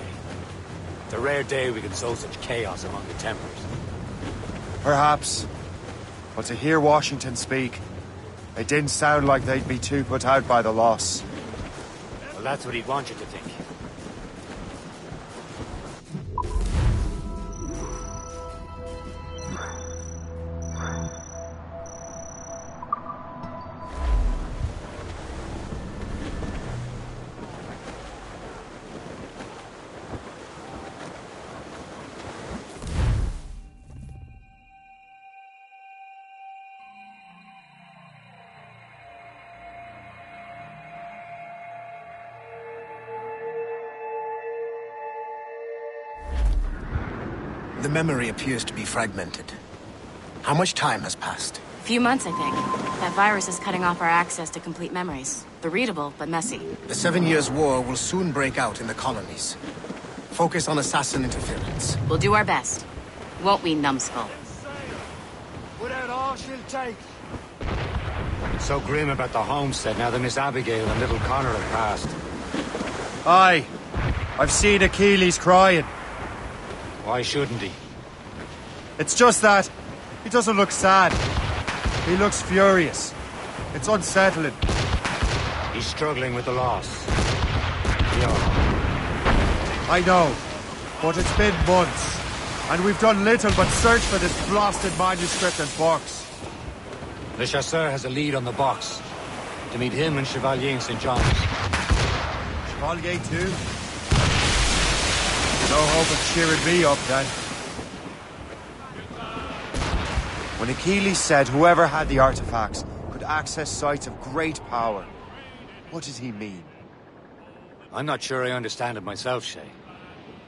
It's a rare day we can sow such chaos among the Templars. Perhaps. But to hear Washington speak, it didn't sound like they'd be too put out by the loss. Well, that's what he'd want you to think. The memory appears to be fragmented. How much time has passed? A few months, I think. That virus is cutting off our access to complete memories. They're readable, but messy. The 7 Years' War will soon break out in the colonies. Focus on assassin interference. We'll do our best. Won't we, numbskull? Without all she'll take. It's so grim about the homestead now that Miss Abigail and little Connor have passed. Aye. I've seen Achilles crying. Why shouldn't he? It's just that he doesn't look sad. He looks furious. It's unsettling. He's struggling with the loss. I know, but it's been months, and we've done little but search for this blasted manuscript and box. Le Chasseur has a lead on the box. To meet him and Chevalier in St. John's. Chevalier too? No hope of cheering me up, then. When Achilles said whoever had the artifacts could access sites of great power, what did he mean? I'm not sure I understand it myself, Shay.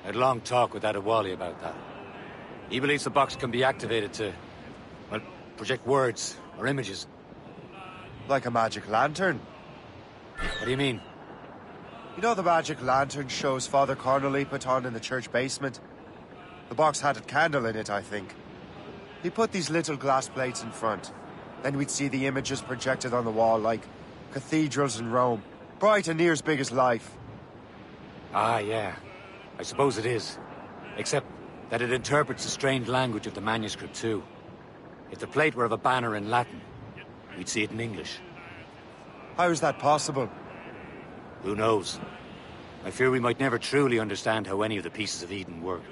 I had a long talk with Adewale about that. He believes the box can be activated to, well, project words or images. Like a magic lantern? What do you mean? You know the magic lantern shows Father Cornely put on in the church basement? The box had a candle in it, I think. He put these little glass plates in front. Then we'd see the images projected on the wall like cathedrals in Rome. Bright and near as big as life. Ah, yeah. I suppose it is. Except that it interprets the strange language of the manuscript, too. If the plate were of a banner in Latin, we'd see it in English. How is that possible? Who knows? I fear we might never truly understand how any of the pieces of Eden work.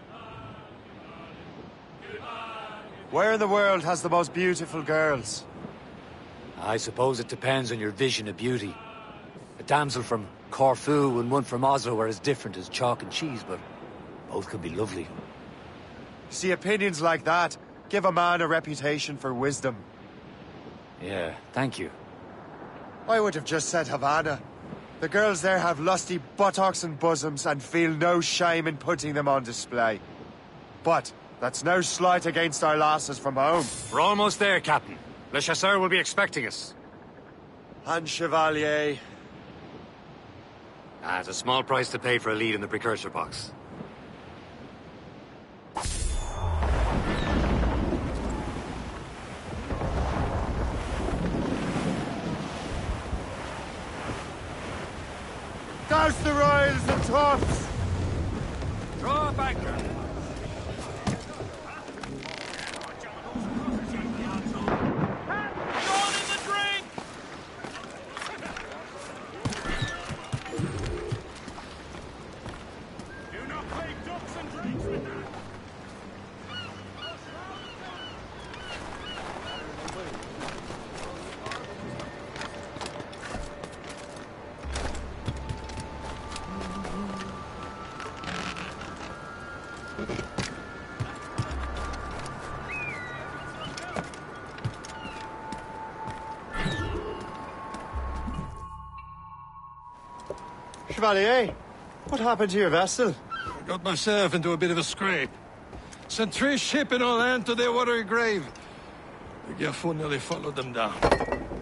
Where in the world has the most beautiful girls? I suppose it depends on your vision of beauty. A damsel from Corfu and one from Oslo are as different as chalk and cheese, but both can be lovely. See, opinions like that give a man a reputation for wisdom. Yeah, thank you. I would have just said Havana. The girls there have lusty buttocks and bosoms and feel no shame in putting them on display. But that's no slight against our lasses from home. We're almost there, Captain. Le Chasseur will be expecting us. And Chevalier. It's a small price to pay for a lead in the precursor box. Douse the royals and tops! Draw a banker! Chevalier, what happened to your vessel? I got myself into a bit of a scrape. Sent 3 ships in all hand to their watery grave. The Gerfaut nearly followed them down.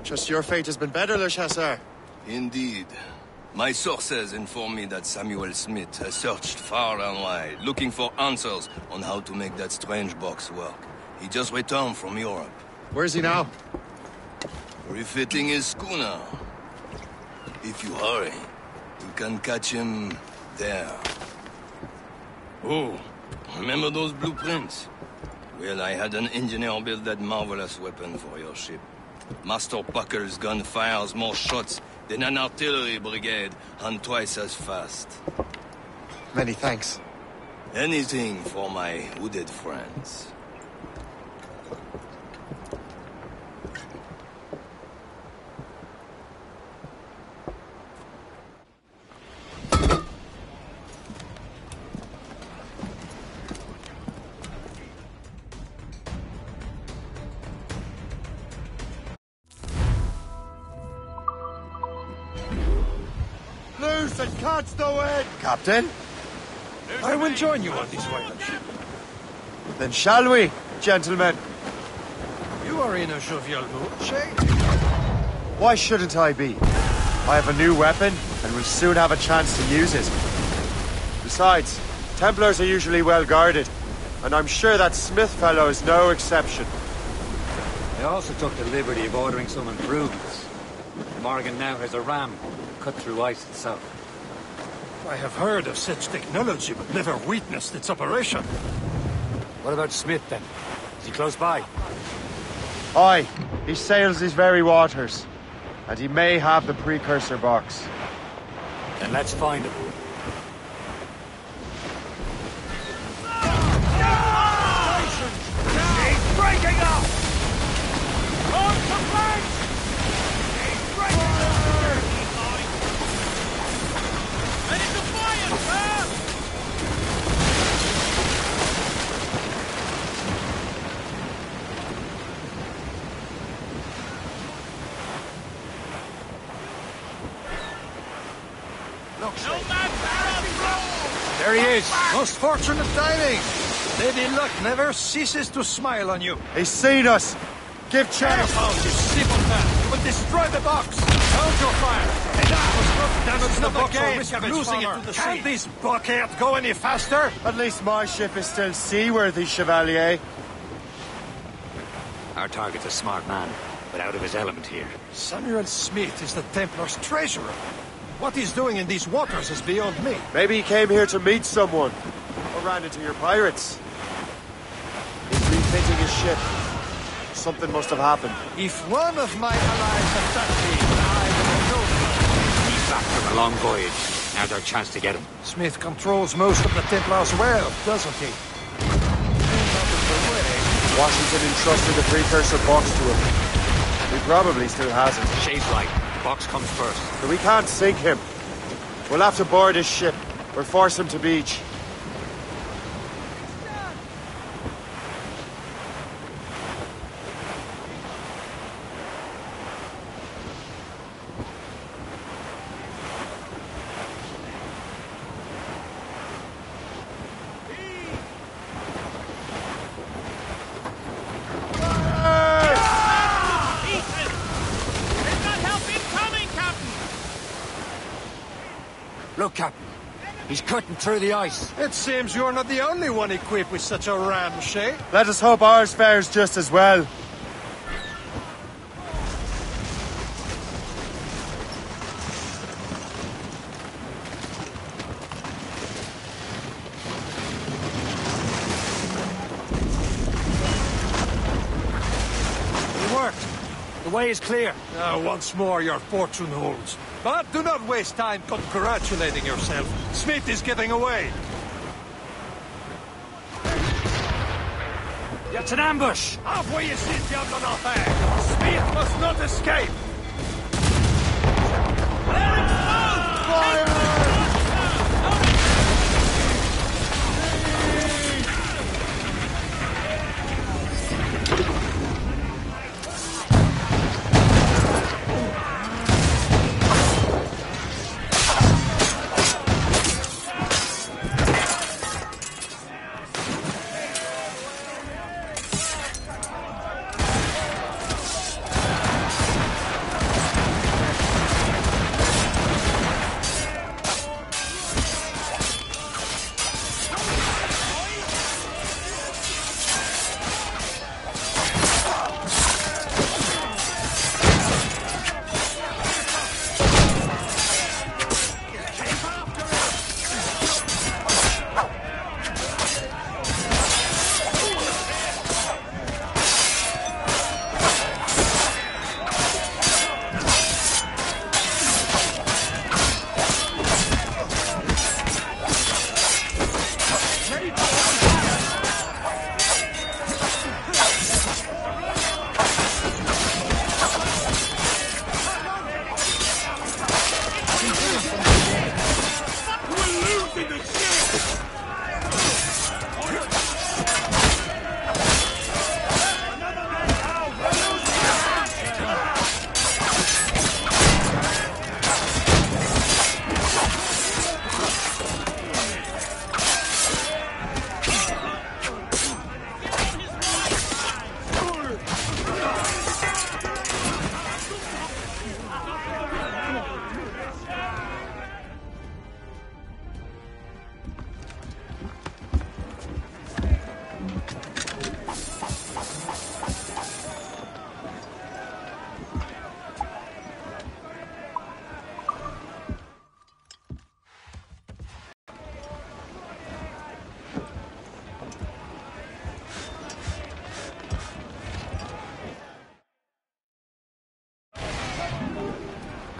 Just your fate has been better, Le Chasseur. Indeed. My sources inform me that Samuel Smith has searched far and wide, looking for answers on how to make that strange box work. He just returned from Europe. Where's he now? Refitting his schooner. If you hurry, you can catch him there. Oh, remember those blueprints? Well, I had an engineer build that marvelous weapon for your ship. Master Buckle's gun fires more shots than an artillery brigade, and twice as fast. Many thanks. Anything for my wounded friends. Loose and catch the wind! Captain? I will join you on this voyage. Then shall we, gentlemen? You are in a jovial mood, Shay? Why shouldn't I be? I have a new weapon, and will soon have a chance to use it. Besides, Templars are usually well guarded, and I'm sure that Smith fellow is no exception. I also took the liberty of ordering some improvements. Morgan now has a ram cut through ice itself. I have heard of such technology, but never witnessed its operation. What about Smith, then? Is he close by? Aye, he sails these very waters, and he may have the precursor box. Then let's find him. He's breaking up! On to flank! He's breaking up! Ready to fire, sir! Look, No man's there he is. Most fortunate timing. Lady Luck never ceases to smile on you. He's seen us. Give chase. Careful, you simpleton. You will destroy the box. Hold your fire. Enough. Damage the box or risk of losing it to the sea. Can't this blockade go any faster? At least my ship is still seaworthy, Chevalier. Our target's a smart man, but out of his element here. Samuel Smith is the Templar's treasurer. What he's doing in these waters is beyond me. Maybe he came here to meet someone, or ran into your pirates. He's refitting his ship. Something must have happened. If one of my allies attacked me, I would know. He's back from a long voyage. Now's our chance to get him. Smith controls most of the Templars' wealth, doesn't he? Washington entrusted the precursor box to him. He probably still has it. Shay's right. Box comes first. But we can't sink him. We'll have to board his ship, or force him to beach. Look, Captain. He's cutting through the ice. It seems you're not the only one equipped with such a ram, Shay. Let us hope ours fares just as well. It worked. The way is clear. Now, once more, your fortune holds. But do not waste time congratulating yourself. Smith is getting away. It's an ambush. Off where you sit, Diablo Nothing. Smith must not escape.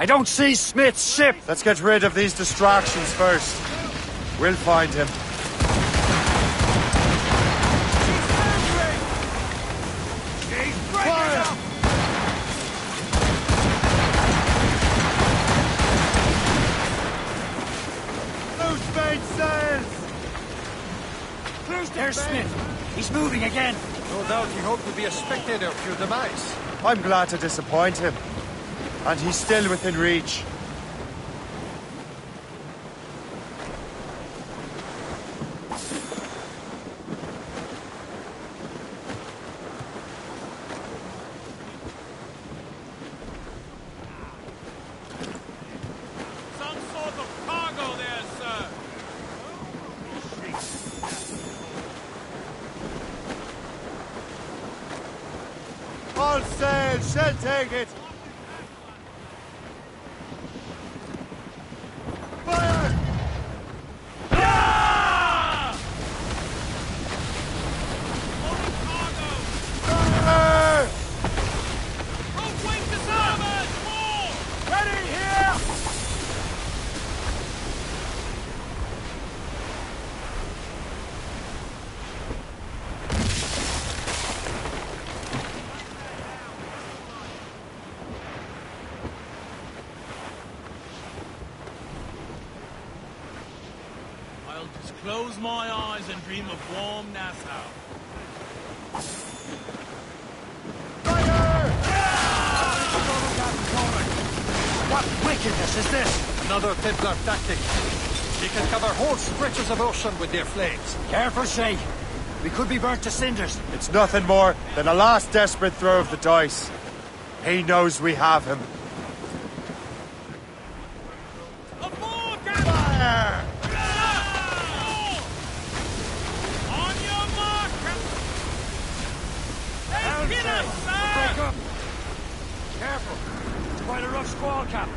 I don't see Smith's ship! Let's get rid of these distractions first. We'll find him. Fire! Loose mainsails! There's Smith. He's moving again. No doubt he hoped to be a spectator of your demise. I'm glad to disappoint him. And he's still within reach. Some sort of cargo there, sir. All sail, shall take it. Fire! Fire! Rope wing to starboard! More! Ready here! I'll just close my eyes and dream of warm Nassau. What wickedness is this? Another Templar tactic. They can cover whole stretches of ocean with their flames. Careful, Shay. We could be burnt to cinders. It's nothing more than a last desperate throw of the dice. He knows we have him. Fire! On your mark! Hey, hit us, sir! Break up! Careful! It's quite a rough squall, Captain.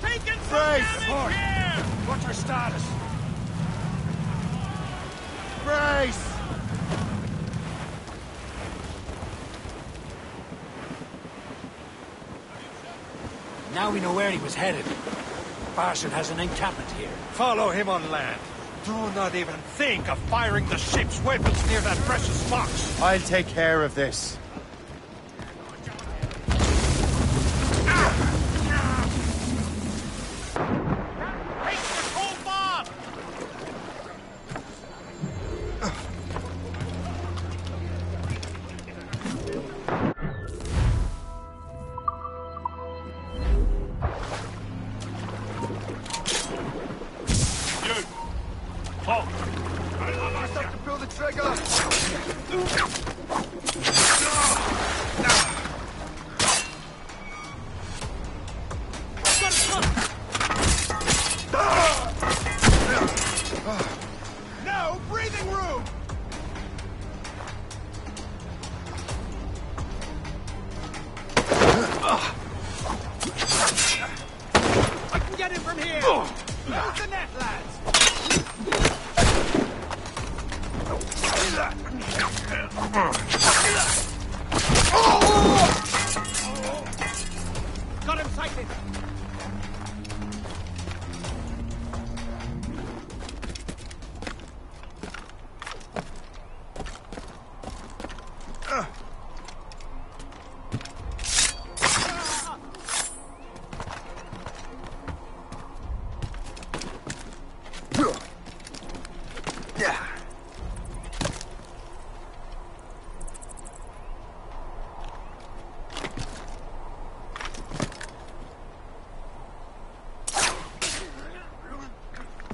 Taking some Brace! damage here! What's our status? Brace! Now we know where he was headed. Barson has an encampment here. Follow him on land. Do not even think of firing the ship's weapons near that precious box. I'll take care of this. No breathing room! I can get him from here! Close the net, lads! Got him sighted!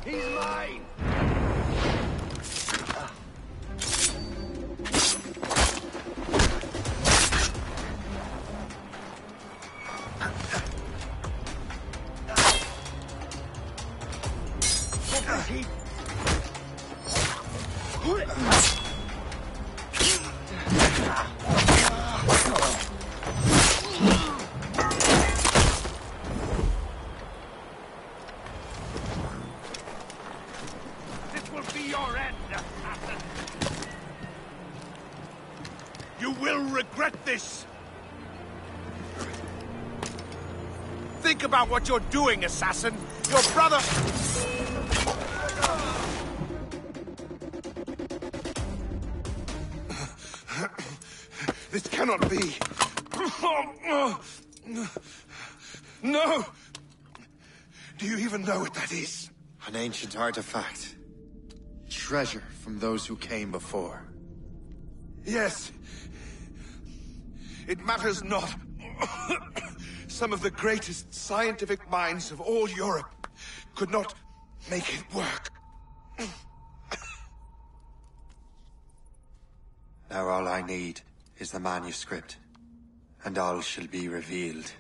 He's mine! This will be your end, assassin! You will regret this! Think about what you're doing, assassin! Your brother... This cannot be. No! Do you even know what that is? An ancient artifact. Treasure from those who came before. Yes. It matters not. Some of the greatest scientific minds of all Europe could not make it work. Now all I need is the manuscript, and all shall be revealed.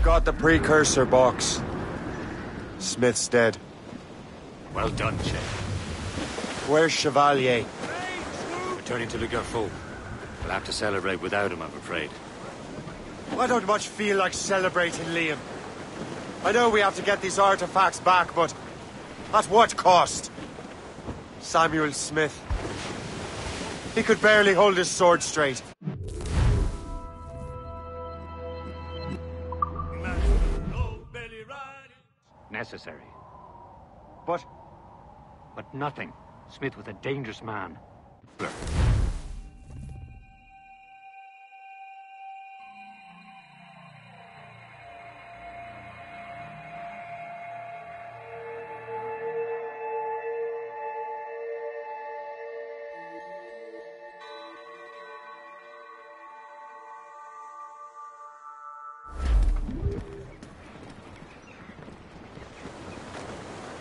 Got the precursor box. Smith's dead. Well done, Che. Where's Chevalier? Returning to Le Garfou. We'll have to celebrate without him, I'm afraid. I don't much feel like celebrating, Liam. I know we have to get these artifacts back, but at what cost? Samuel Smith. He could barely hold his sword straight. Necessary. But nothing. Smith was a dangerous man.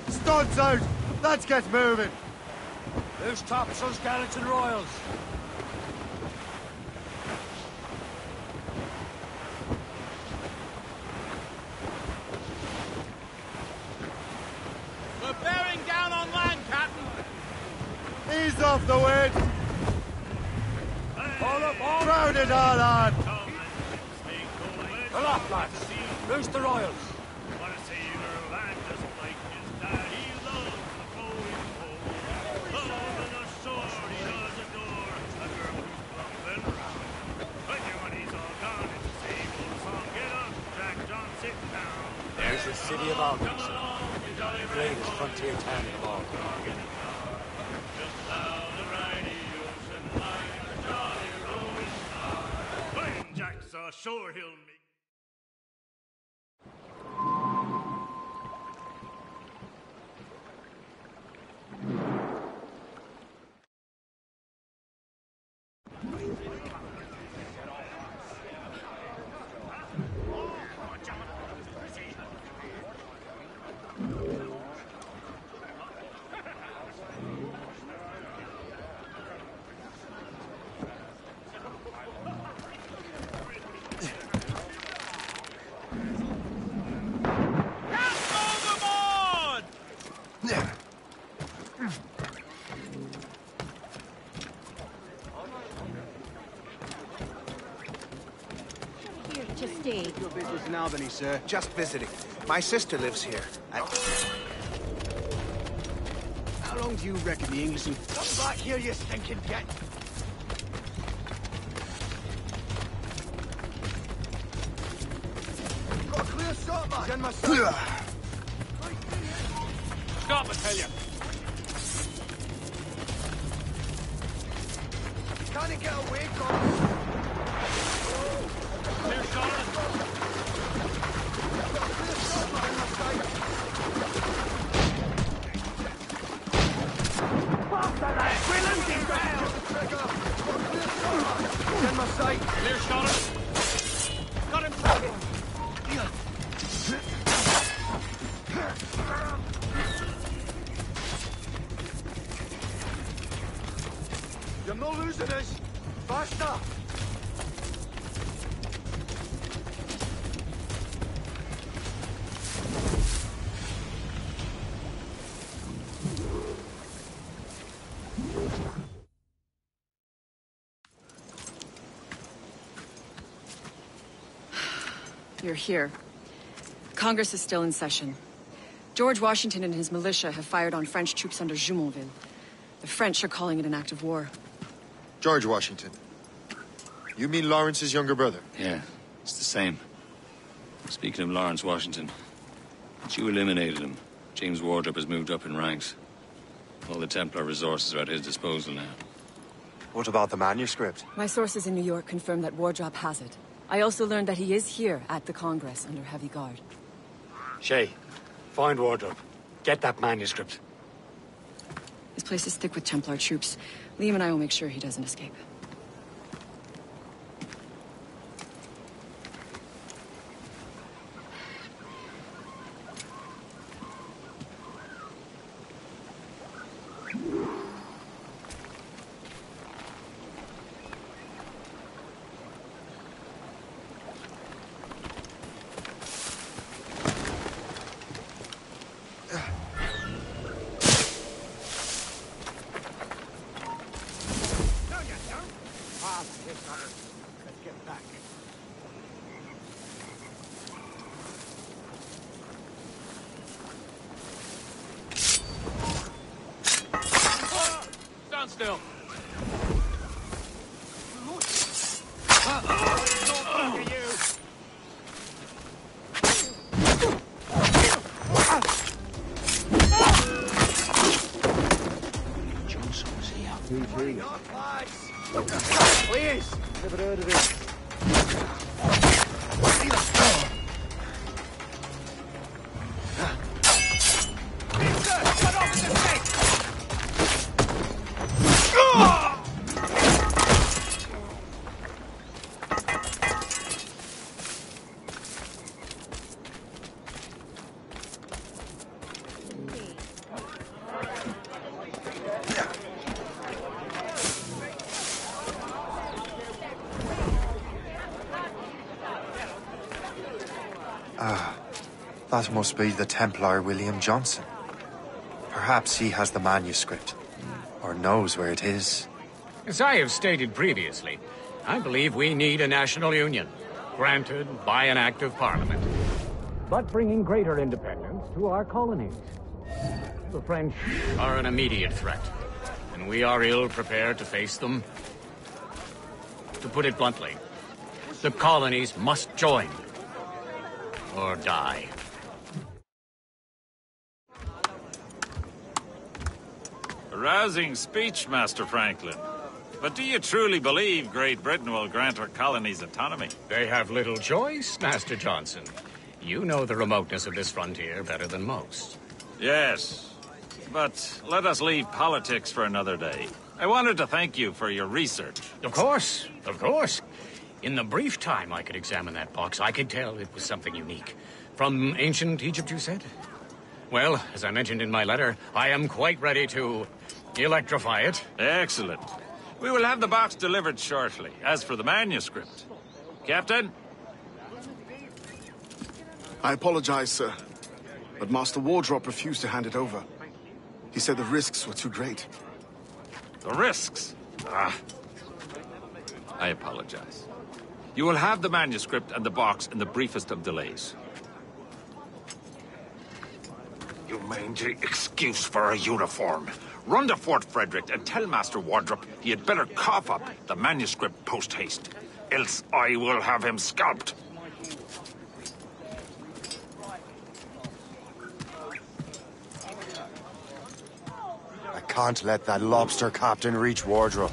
Studs out! Let's get moving! Who's topsails, gallants and royals? We're bearing down on land, Captain! Ease off the wind! All up, all Crowd it all on! Pull up, lads! Who's the royals? There's the city of Albany, the greatest frontier town of all. When Jack saw shore, he'll make... Your business in Albany, sir. Just visiting. My sister lives here. How long do you reckon the English... Come back here, you stinking git! Got a clear shot, man! He's in my sight! Stop, I tell you! can't get away from us. Clear shot. We're losing ground! In my sight! Clear shot. Got him tagged! You're not losing us! Faster! You're here. Congress is still in session. George Washington and his militia have fired on French troops under Jumonville. The French are calling it an act of war. George Washington. You mean Lawrence's younger brother? Yeah, it's the same. Speaking of Lawrence Washington, once you eliminated him, James Wardrop has moved up in ranks. All the Templar resources are at his disposal now. What about the manuscript? My sources in New York confirm that Wardrop has it. I also learned that he is here at the Congress under heavy guard. Shay, find Wardrop. Get that manuscript. This place is thick with Templar troops. Liam and I will make sure he doesn't escape. Let's get back. Stand still. Johnson was here. Please! Never heard of it. That must be the Templar William Johnson. Perhaps he has the manuscript, or knows where it is. As I have stated previously, I believe we need a national union, granted by an act of parliament, but bringing greater independence to our colonies. The French are an immediate threat, and we are ill prepared to face them. To put it bluntly, the colonies must join, or die. A rousing speech, Master Franklin. But do you truly believe Great Britain will grant her colonies autonomy? They have little choice, Master Johnson. You know the remoteness of this frontier better than most. Yes, but let us leave politics for another day. I wanted to thank you for your research. Of course, of course. In the brief time I could examine that box, I could tell it was something unique. From ancient Egypt, you said? Well, as I mentioned in my letter, I am quite ready to electrify it. Excellent. We will have the box delivered shortly. As for the manuscript... Captain? I apologize, sir. But Master Wardrop refused to hand it over. He said the risks were too great. The risks? Ah. I apologize. You will have the manuscript and the box in the briefest of delays. You mangy excuse for a uniform. Run to Fort Frederick and tell Master Wardrop he had better cough up the manuscript post-haste. Else I will have him scalped. I can't let that lobster captain reach Wardrop.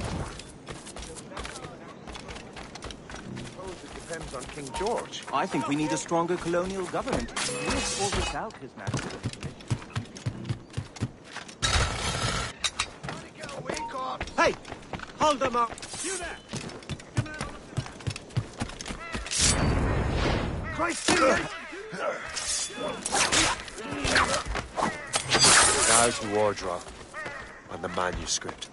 King George. I think we need a stronger colonial government, with or without His Majesty's permission. Hey! Hold them up! You there! Christ, now to Wardrop on the manuscript.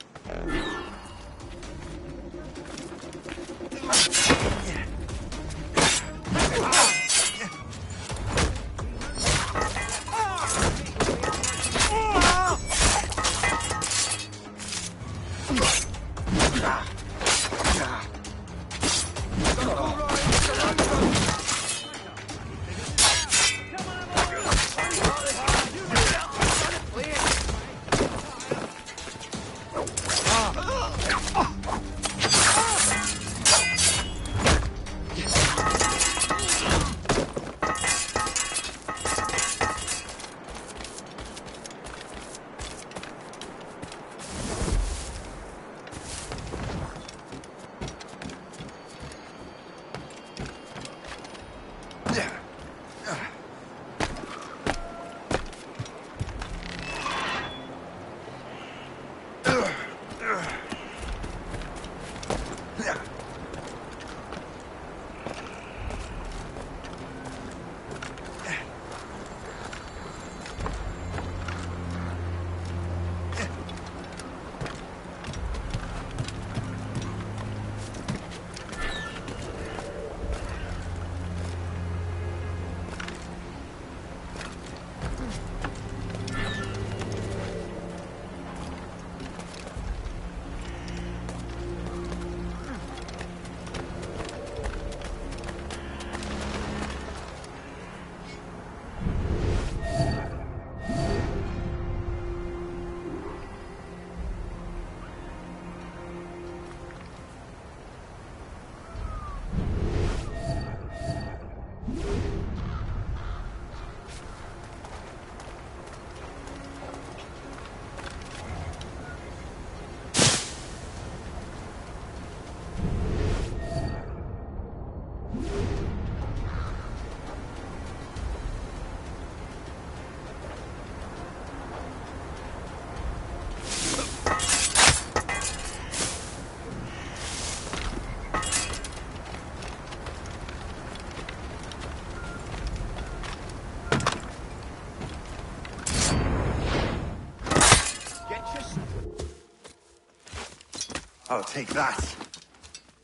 I'll take that,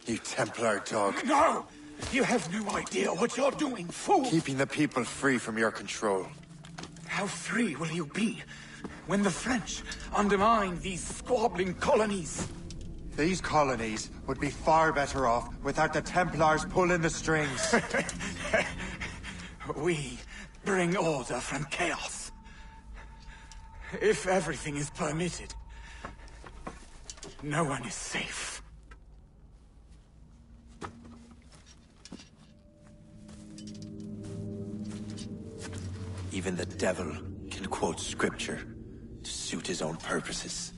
you Templar dog. No! You have no idea what you're doing, fool! Keeping the people free from your control. How free will you be when the French undermine these squabbling colonies? These colonies would be far better off without the Templars pulling the strings. We bring order from chaos. If everything is permitted, no one is safe. Even the devil can quote scripture to suit his own purposes.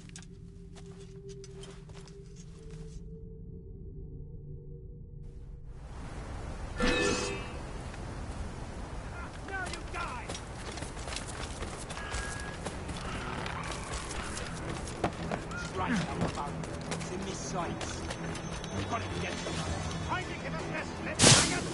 It's in these sights. We've got to get them. Trying to give us this. Let's bring it.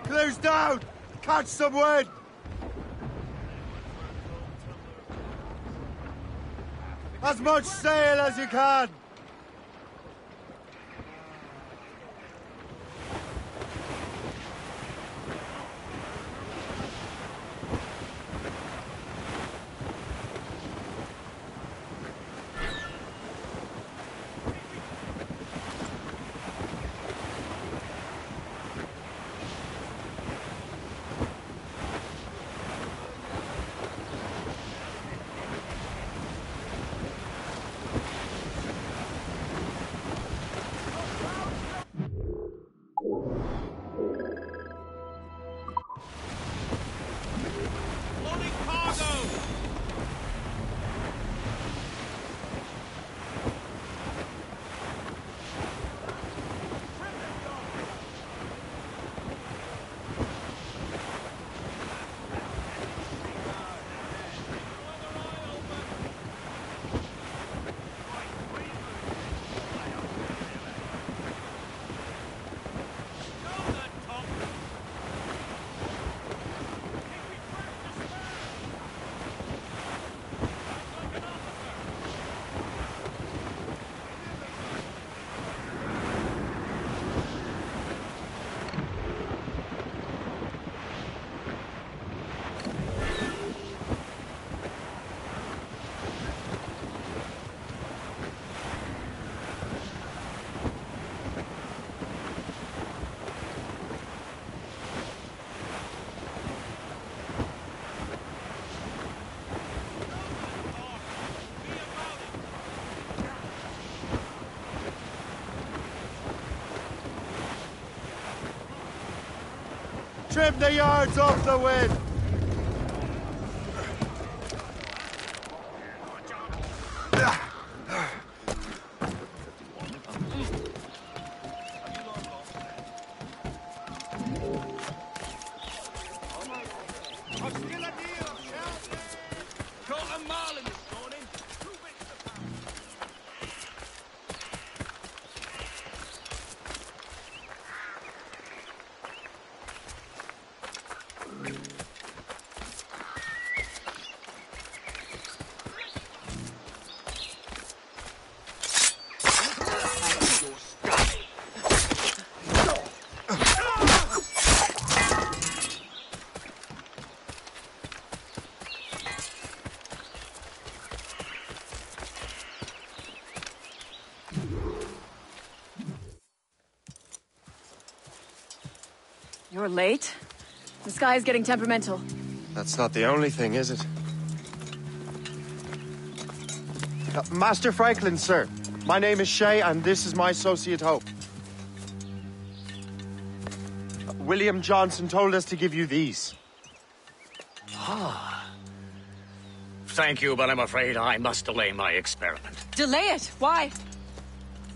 Clears down! Catch some wind! As much sail as you can! Trim the yards off the wind! You're late? The sky is getting temperamental. That's not the only thing, is it? Master Franklin, sir. My name is Shay, and this is my associate Hope. William Johnson told us to give you these. Ah. Thank you, but I'm afraid I must delay my experiment. Delay it? Why?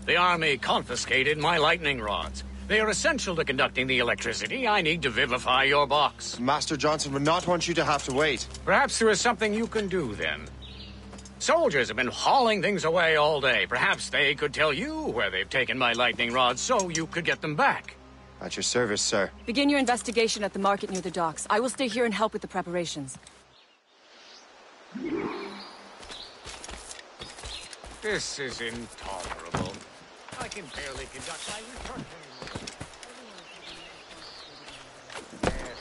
The army confiscated my lightning rods. They are essential to conducting the electricity I need to vivify your box. Master Johnson would not want you to have to wait. Perhaps there is something you can do, then. Soldiers have been hauling things away all day. Perhaps they could tell you where they've taken my lightning rods so you could get them back. At your service, sir. Begin your investigation at the market near the docks. I will stay here and help with the preparations. This is intolerable. I can barely conduct my research anymore. Yes.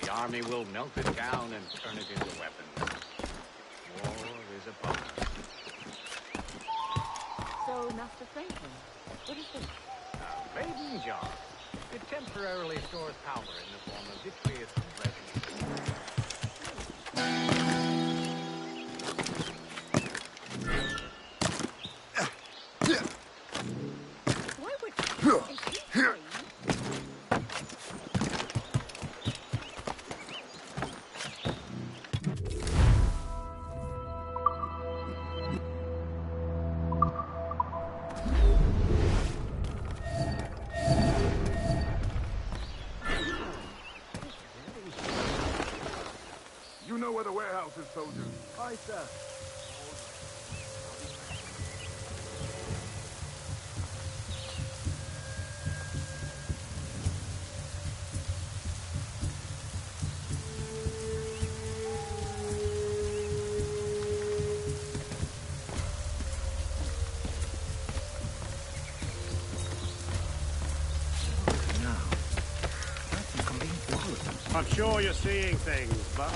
The army will melt it down and turn it into weapons. War is upon us. So, Master Franklin, what is this? A Maiden jar. It temporarily stores power in the form of vitreous resin. You know where the warehouse is, soldier. Aye, sir. I'm sure you're seeing things, but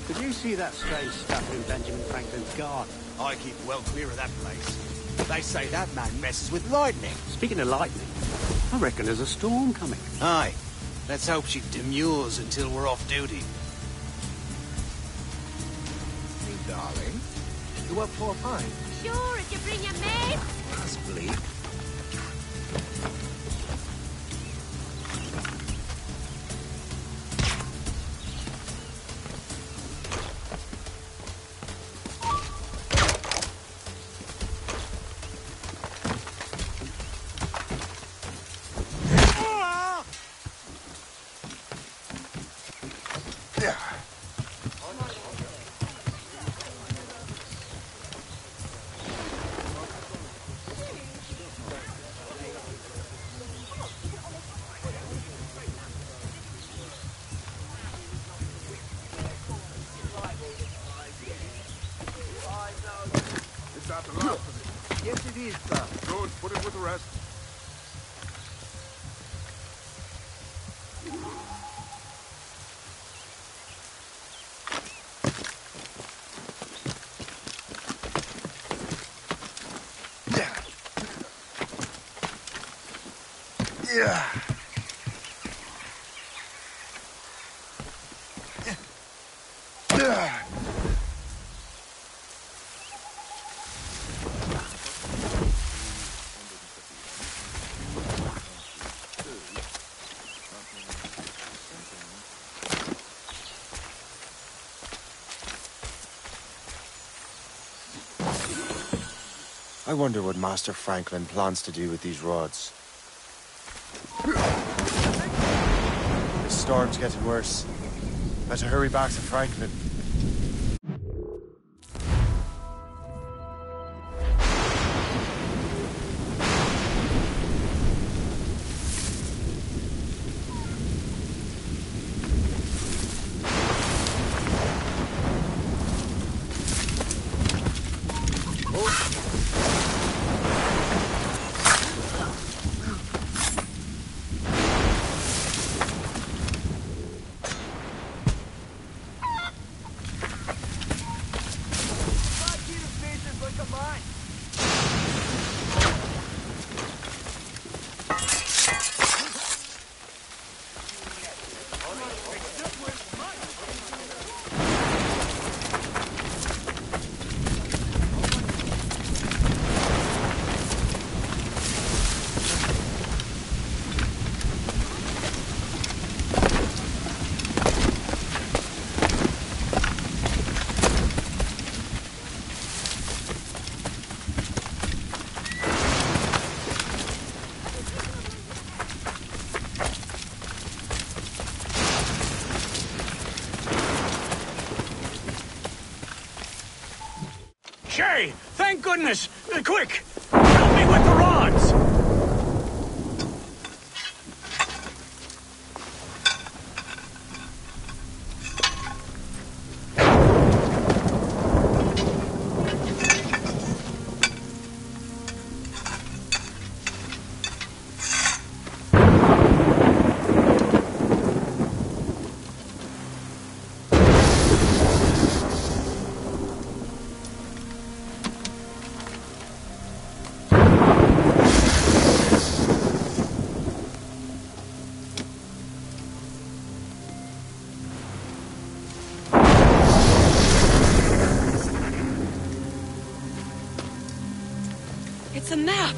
did you see that strange stuff in Benjamin Franklin's garden? I keep well clear of that place. They say that man messes with lightning. Speaking of lightning, I reckon there's a storm coming. Aye. Let's hope she demurs until we're off duty. Hey, darling. You up for a pint? Sure, if you bring your maid. That's bleak. Yes, it is, sir. Good, put it with the rest. Yeah. I wonder what Master Franklin plans to do with these rods. The storm's getting worse. Better hurry back to Franklin. Shay! Thank goodness! Quick! Help me with the rods! It's a map!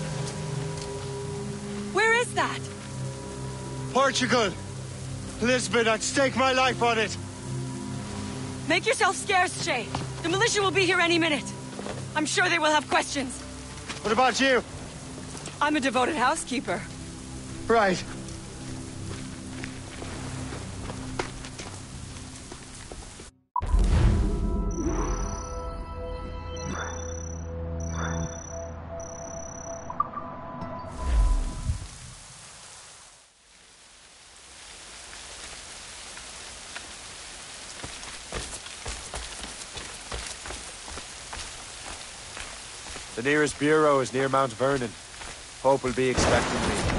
Where is that? Portugal! Lisbon, I'd stake my life on it! Make yourself scarce, Shay. The militia will be here any minute. I'm sure they will have questions. What about you? I'm a devoted housekeeper. Right. The nearest bureau is near Mount Vernon. Hope will be expecting me.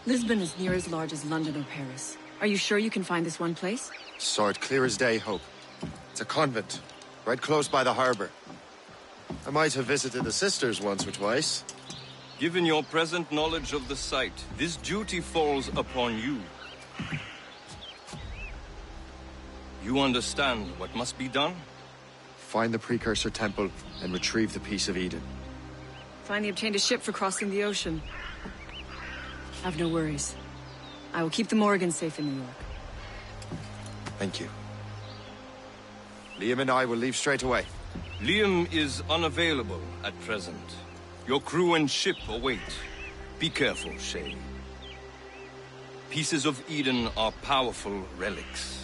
Lisbon is near as large as London or Paris. Are you sure you can find this one place? Saw it clear as day, Hope. It's a convent, right close by the harbor. I might have visited the sisters once or twice. Given your present knowledge of the site, this duty falls upon you. You understand what must be done? Find the precursor temple and retrieve the Piece of Eden. Finally obtained a ship for crossing the ocean. Have no worries. I will keep the Morgans safe in New York. Thank you. Liam and I will leave straight away. Liam is unavailable at present. Your crew and ship await. Be careful, Shay. Pieces of Eden are powerful relics.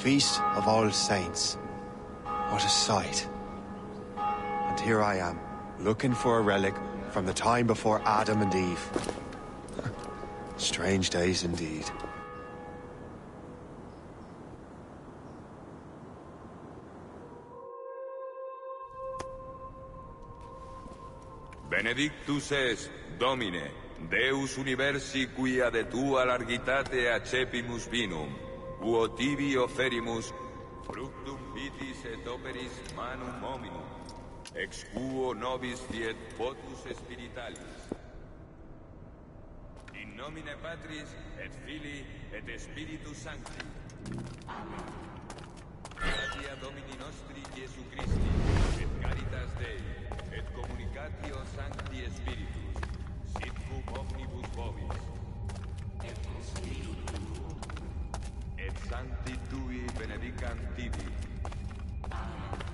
Feast of All Saints. What a sight. And here I am, looking for a relic from the time before Adam and Eve. Strange days indeed. Benedictus est, Domine, Deus universi quia de tua largitate accepimus vinum, uo tibi offerimus fructum vitis et operis manum hominum, ex quo nobis fiet votus spiritualis. In nomine Patris et Filii et Spiritus Sancti. Amen. Gratia Domini nostri Iesu Christi, et caritas Dei, et communicatio Sancti Spiritus, sit cum omnibus vobis. Et cum spiritu tuo. Et Sancti Tui benedicant tibi. Amen.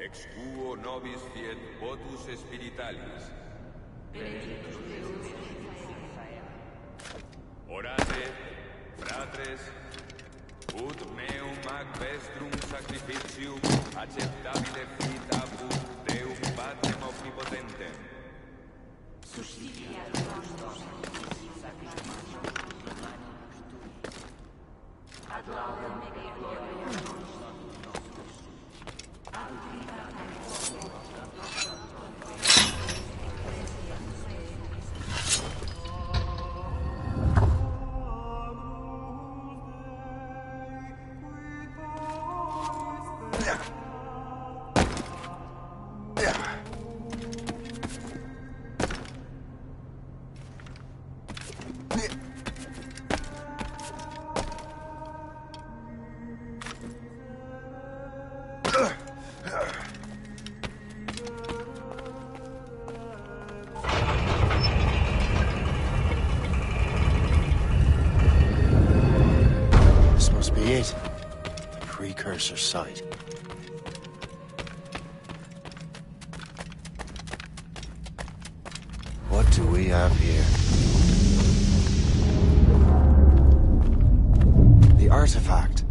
ex tuo nobis fiet votus spiritualis. Orate, fratres, ut meum ac vestrum sacrificium acceptabile fit apud Deum Patrem omnipotentem. This must be it. Precursor site. What do we have here? The artifact.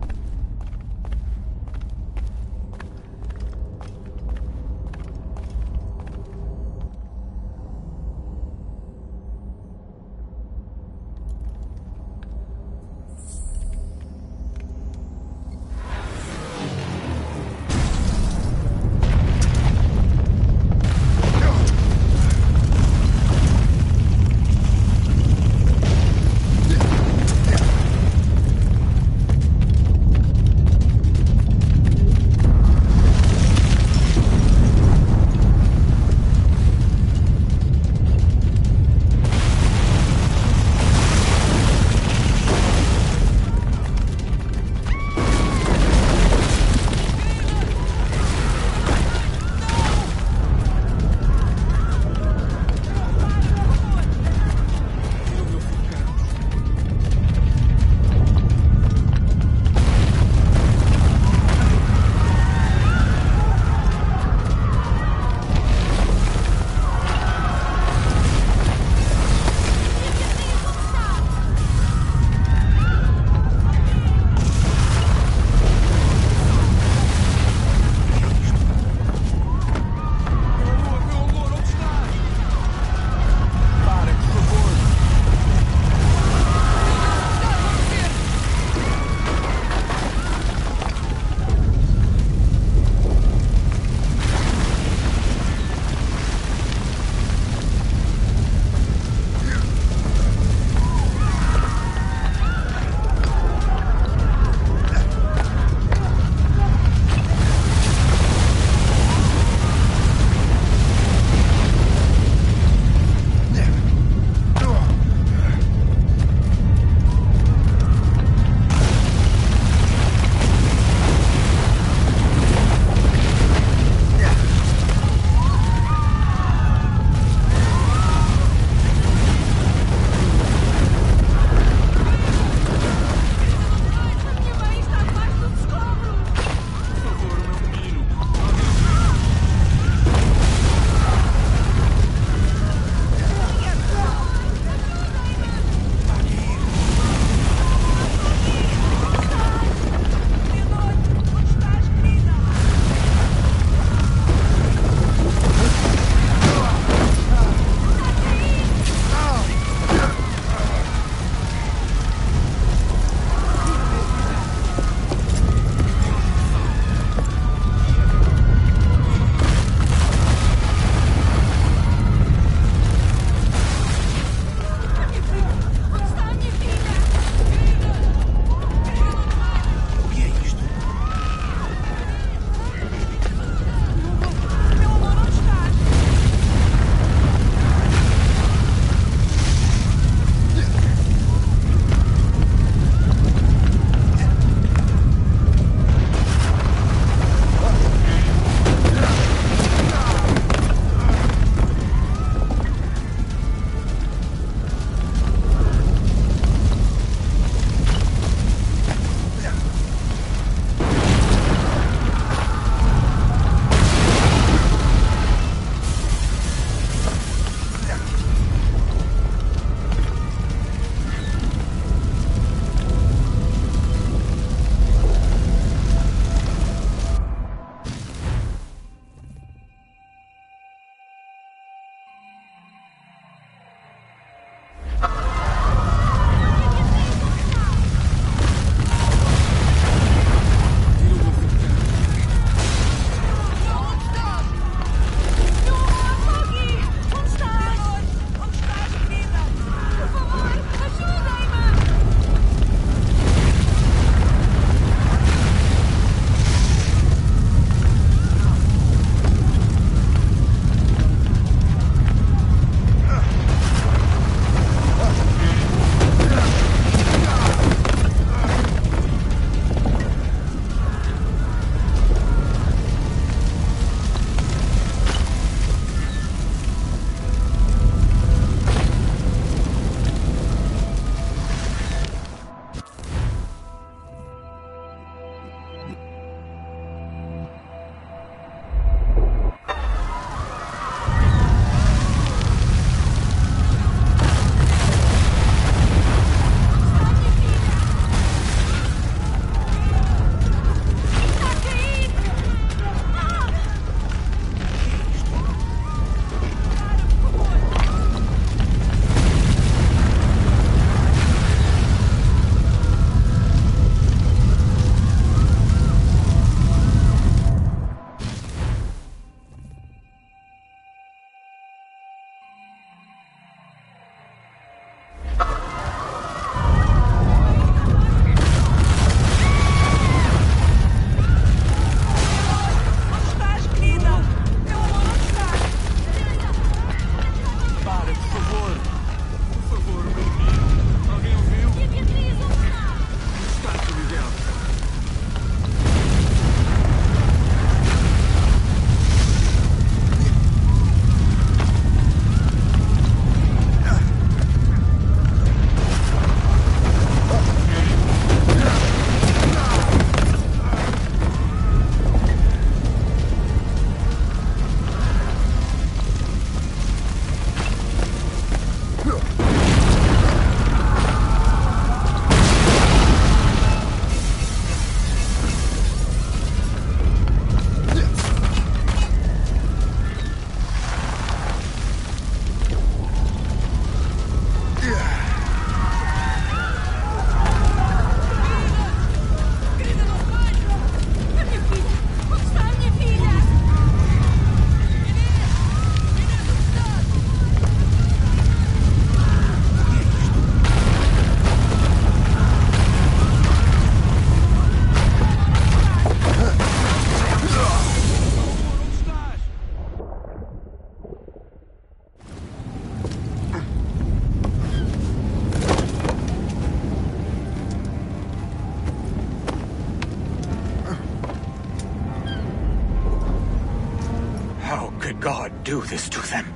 could God do this to them?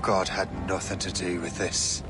God had nothing to do with this.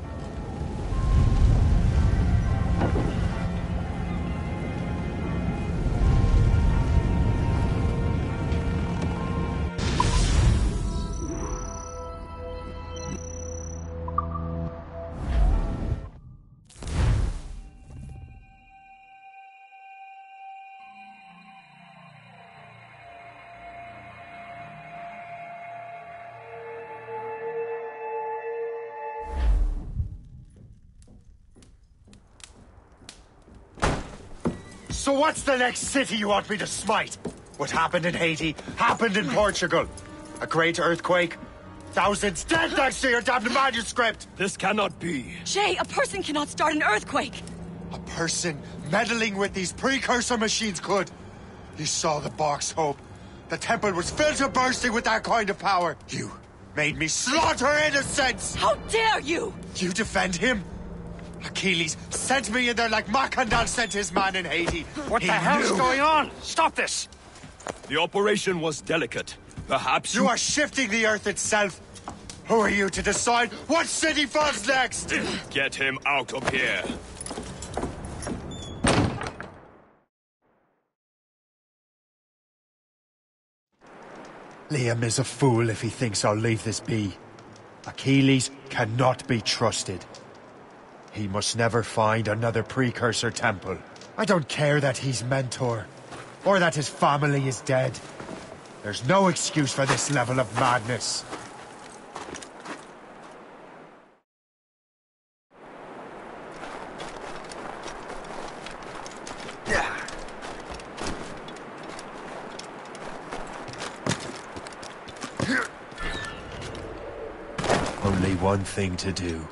So what's the next city you want me to smite? What happened in Haiti happened in Portugal. A great earthquake. Thousands dead thanks to your damned manuscript! This cannot be. Shay, a person cannot start an earthquake! A person meddling with these precursor machines could. You saw the box, Hope. The temple was filled to bursting with that kind of power. You made me slaughter innocents! How dare you! You defend him? Achilles sent me in there like Macandal sent his man in Haiti. What the hell's going on? Stop this! The operation was delicate. Perhaps you are shifting the earth itself. Who are you to decide what city falls next? Get him out of here. Liam is a fool if he thinks I'll leave this be. Achilles cannot be trusted. He must never find another precursor temple. I don't care that he's mentor, or that his family is dead. There's no excuse for this level of madness. Only one thing to do.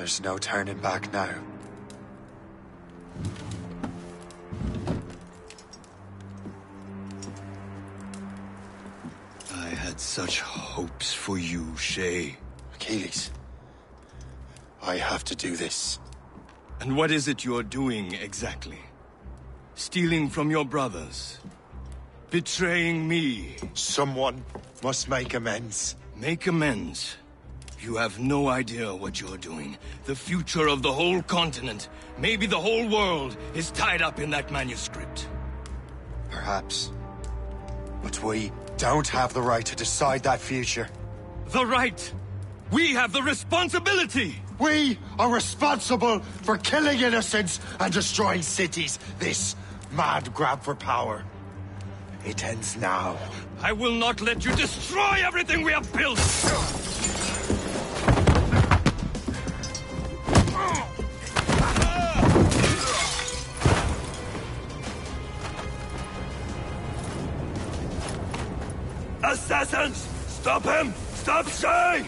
There's no turning back now. I had such hopes for you, Shay. Achilles, I have to do this. And what is it you're doing, exactly? Stealing from your brothers? Betraying me? Someone must make amends. Make amends? You have no idea what you're doing. The future of the whole continent, maybe the whole world, is tied up in that manuscript. Perhaps. But we don't have the right to decide that future. The right? We have the responsibility! We are responsible for killing innocents and destroying cities. This mad grab for power. It ends now. I will not let you destroy everything we have built! Assassins! Stop him! Stop Shay!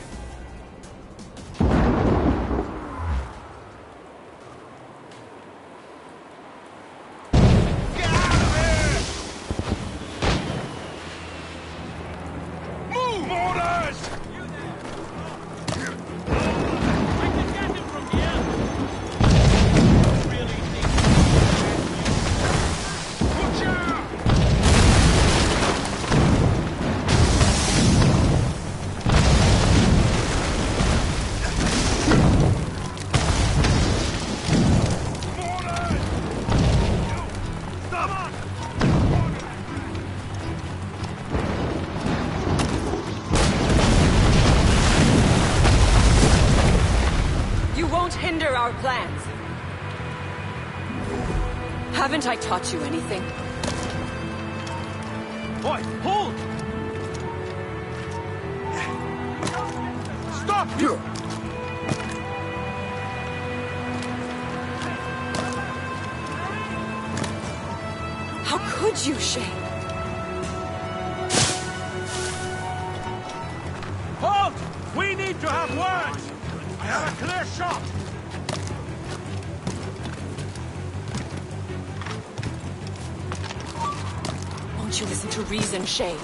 Hinder our plans. Haven't I taught you anything? Boy, hold! Stop you! How could you, Shay? Halt! We need to have words! I have a clear shot! Won't you listen to reason, Shay?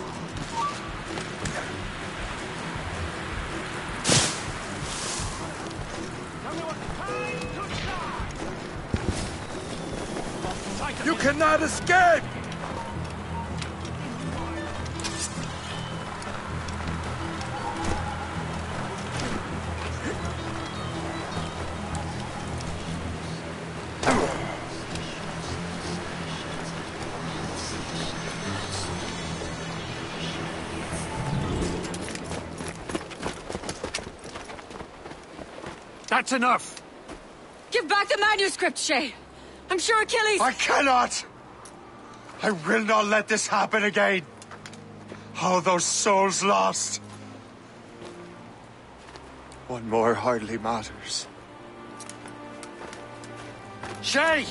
You cannot escape! That's enough! Give back the manuscript, Shay! I'm sure Achilles... I cannot! I will not let this happen again! All those souls lost! One more hardly matters. Shay!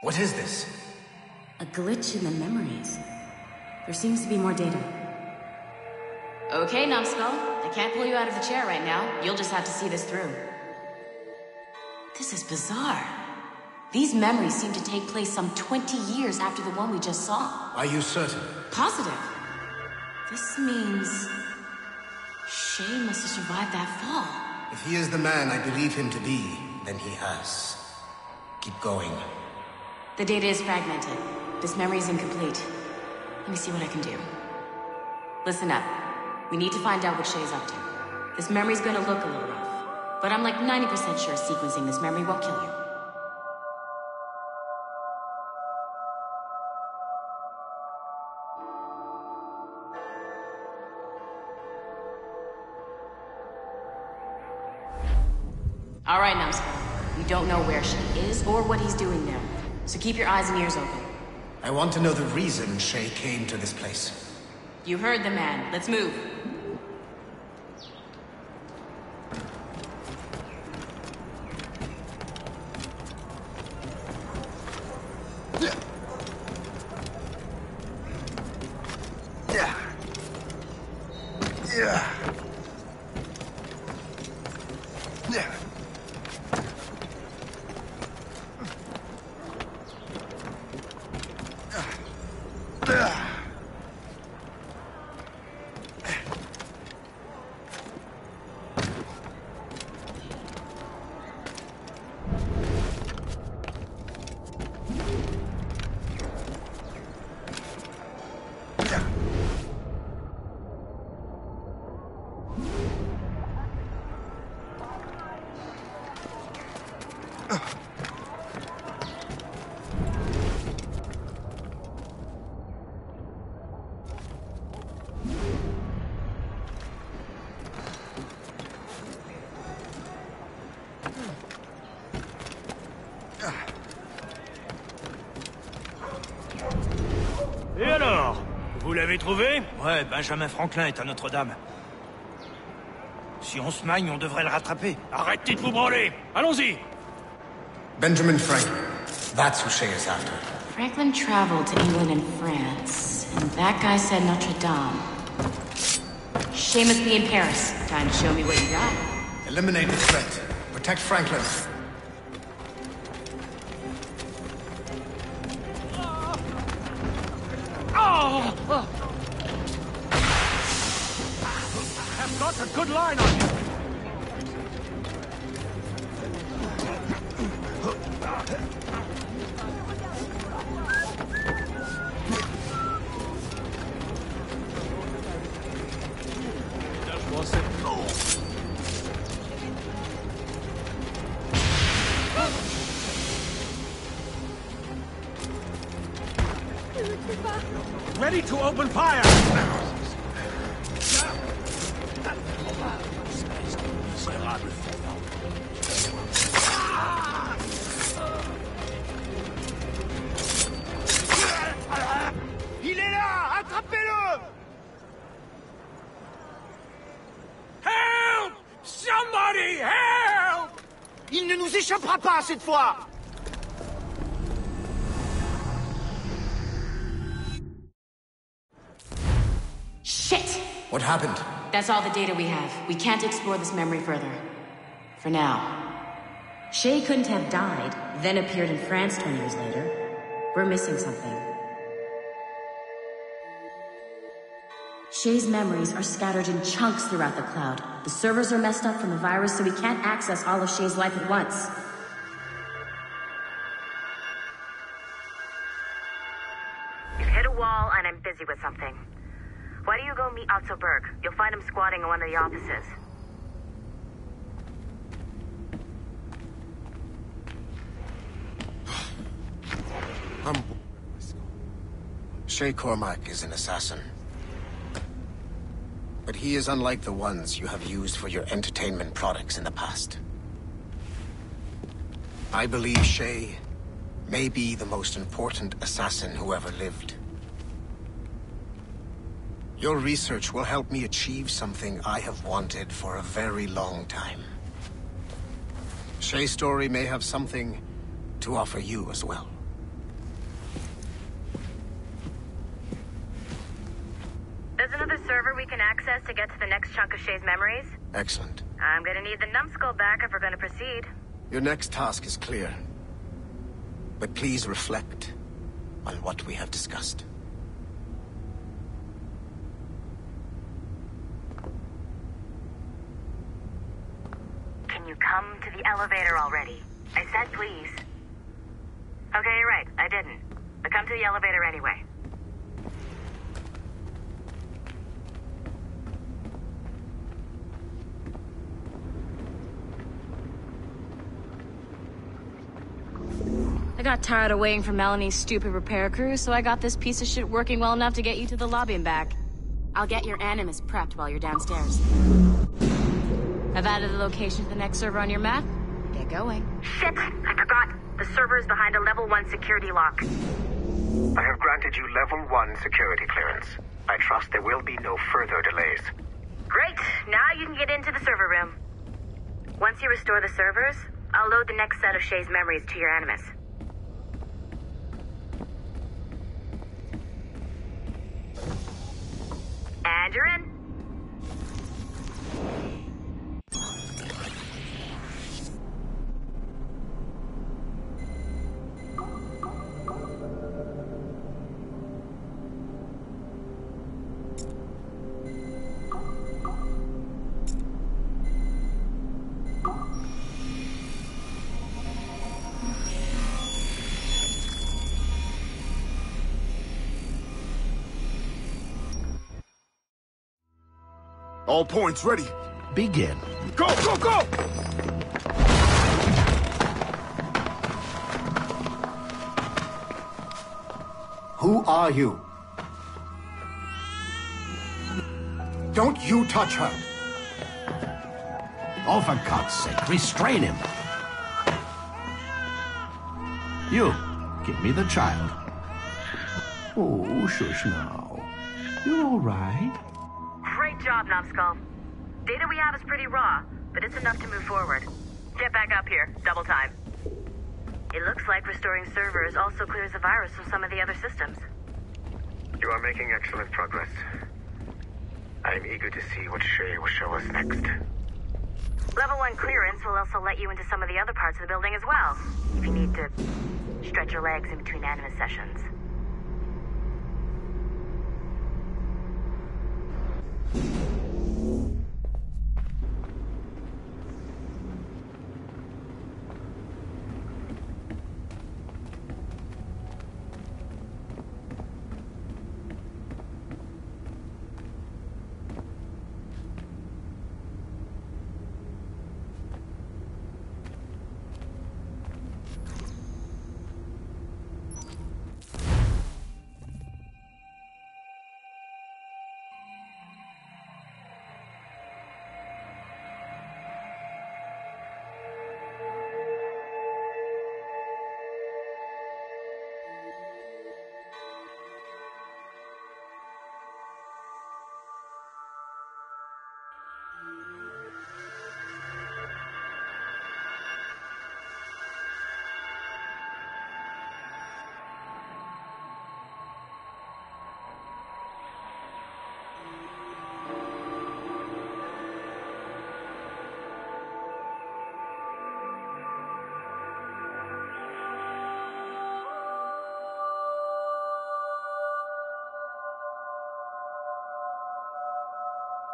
What is this? A glitch in the memories. There seems to be more data. Okay, Numbskull. I can't pull you out of the chair right now. You'll just have to see this through. This is bizarre. These memories seem to take place some 20 years after the one we just saw. Are you certain? Positive. This means... Shay must have survived that fall. If he is the man I believe him to be, then he has. Keep going. The data is fragmented. This memory is incomplete. Let me see what I can do. Listen up. We need to find out what Shay's up to. This memory's gonna look a little rough, but I'm like 90% sure sequencing this memory won't kill you. All right, Numbskull. We don't know where Shay is or what he's doing there. So keep your eyes and ears open. I want to know the reason Shay came to this place. You heard the man. Let's move. Vous l'avez trouvé? Ouais, Benjamin Franklin est à Notre-Dame. Si on se magne, on devrait le rattraper. Arrêtez de vous branler! Allons-y! Benjamin Franklin. That's who Shay is after. Franklin traveled to England and France, and that guy said Notre Dame. Shay must be in Paris. Time to show me what you got. Eliminate the threat. Protect Franklin. I've got a good line on you. Ready to open fire! Il est là! Attrapez-le! Help! Somebody help! Il ne nous échappera pas cette fois! Shit! What happened? That's all the data we have. We can't explore this memory further. For now. Shay couldn't have died, then appeared in France 20 years later. We're missing something. Shay's memories are scattered in chunks throughout the cloud. The servers are messed up from the virus, so we can't access all of Shay's life at once. You've hit a wall, and I'm busy with something. Why don't you go meet Otto Berg? You'll find him squatting in one of the offices. Shay Cormac is an assassin. But he is unlike the ones you have used for your entertainment products in the past. I believe Shay may be the most important assassin who ever lived. Your research will help me achieve something I have wanted for a very long time. Shay's story may have something to offer you as well. There's another server we can access to get to the next chunk of Shay's memories. Excellent. I'm gonna need the numbskull back if we're gonna proceed. Your next task is clear. But please reflect on what we have discussed. Can you come to the elevator already? I said please. Okay, you're right. I didn't. But come to the elevator anyway. I got tired of waiting for Melanie's stupid repair crew, so I got this piece of shit working well enough to get you to the lobby and back. I'll get your Animus prepped while you're downstairs. I've added the location to the next server on your map. Get going. Shit! I forgot. The server is behind a level 1 security lock. I have granted you level 1 security clearance. I trust there will be no further delays. Great! Now you can get into the server room. Once you restore the servers, I'll load the next set of Shay's memories to your Animus. And you're in. All points ready. Begin. Go, go, go! Who are you? Don't you touch her! Oh, for God's sake, restrain him! You, give me the child. Oh, shush now. You're all right. Great job, Numbskull. Data we have is pretty raw, but it's enough to move forward. Get back up here. Double time. It looks like restoring servers also clears the virus from some of the other systems. You are making excellent progress. I am eager to see what Shay will show us next. Level 1 clearance will also let you into some of the other parts of the building as well, if you need to stretch your legs in between anima sessions.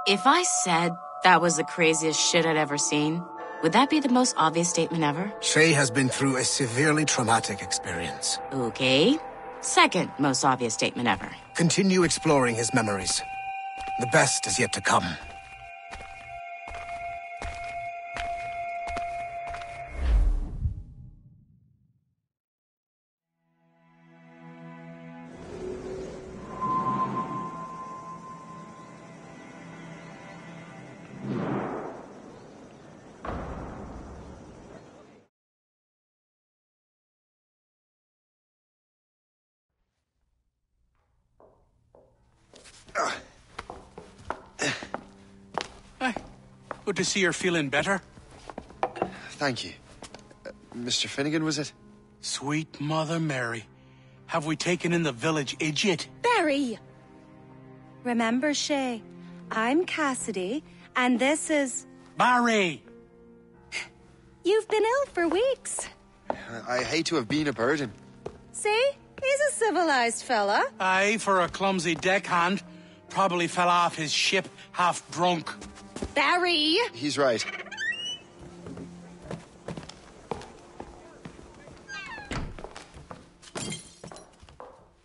If I said that was the craziest shit I'd ever seen, would that be the most obvious statement ever? Shay has been through a severely traumatic experience. Okay. Second most obvious statement ever. Continue exploring his memories. The best is yet to come. Good to see you're feeling better. Thank you. Mr. Finnegan, was it? Sweet Mother Mary. Have we taken in the village idiot? Barry! Remember, Shay, I'm Cassidy, and this is... Barry! You've been ill for weeks. I hate to have been a burden. See? He's a civilized fella. Aye, for a clumsy deckhand. Probably fell off his ship half drunk. Barry! He's right.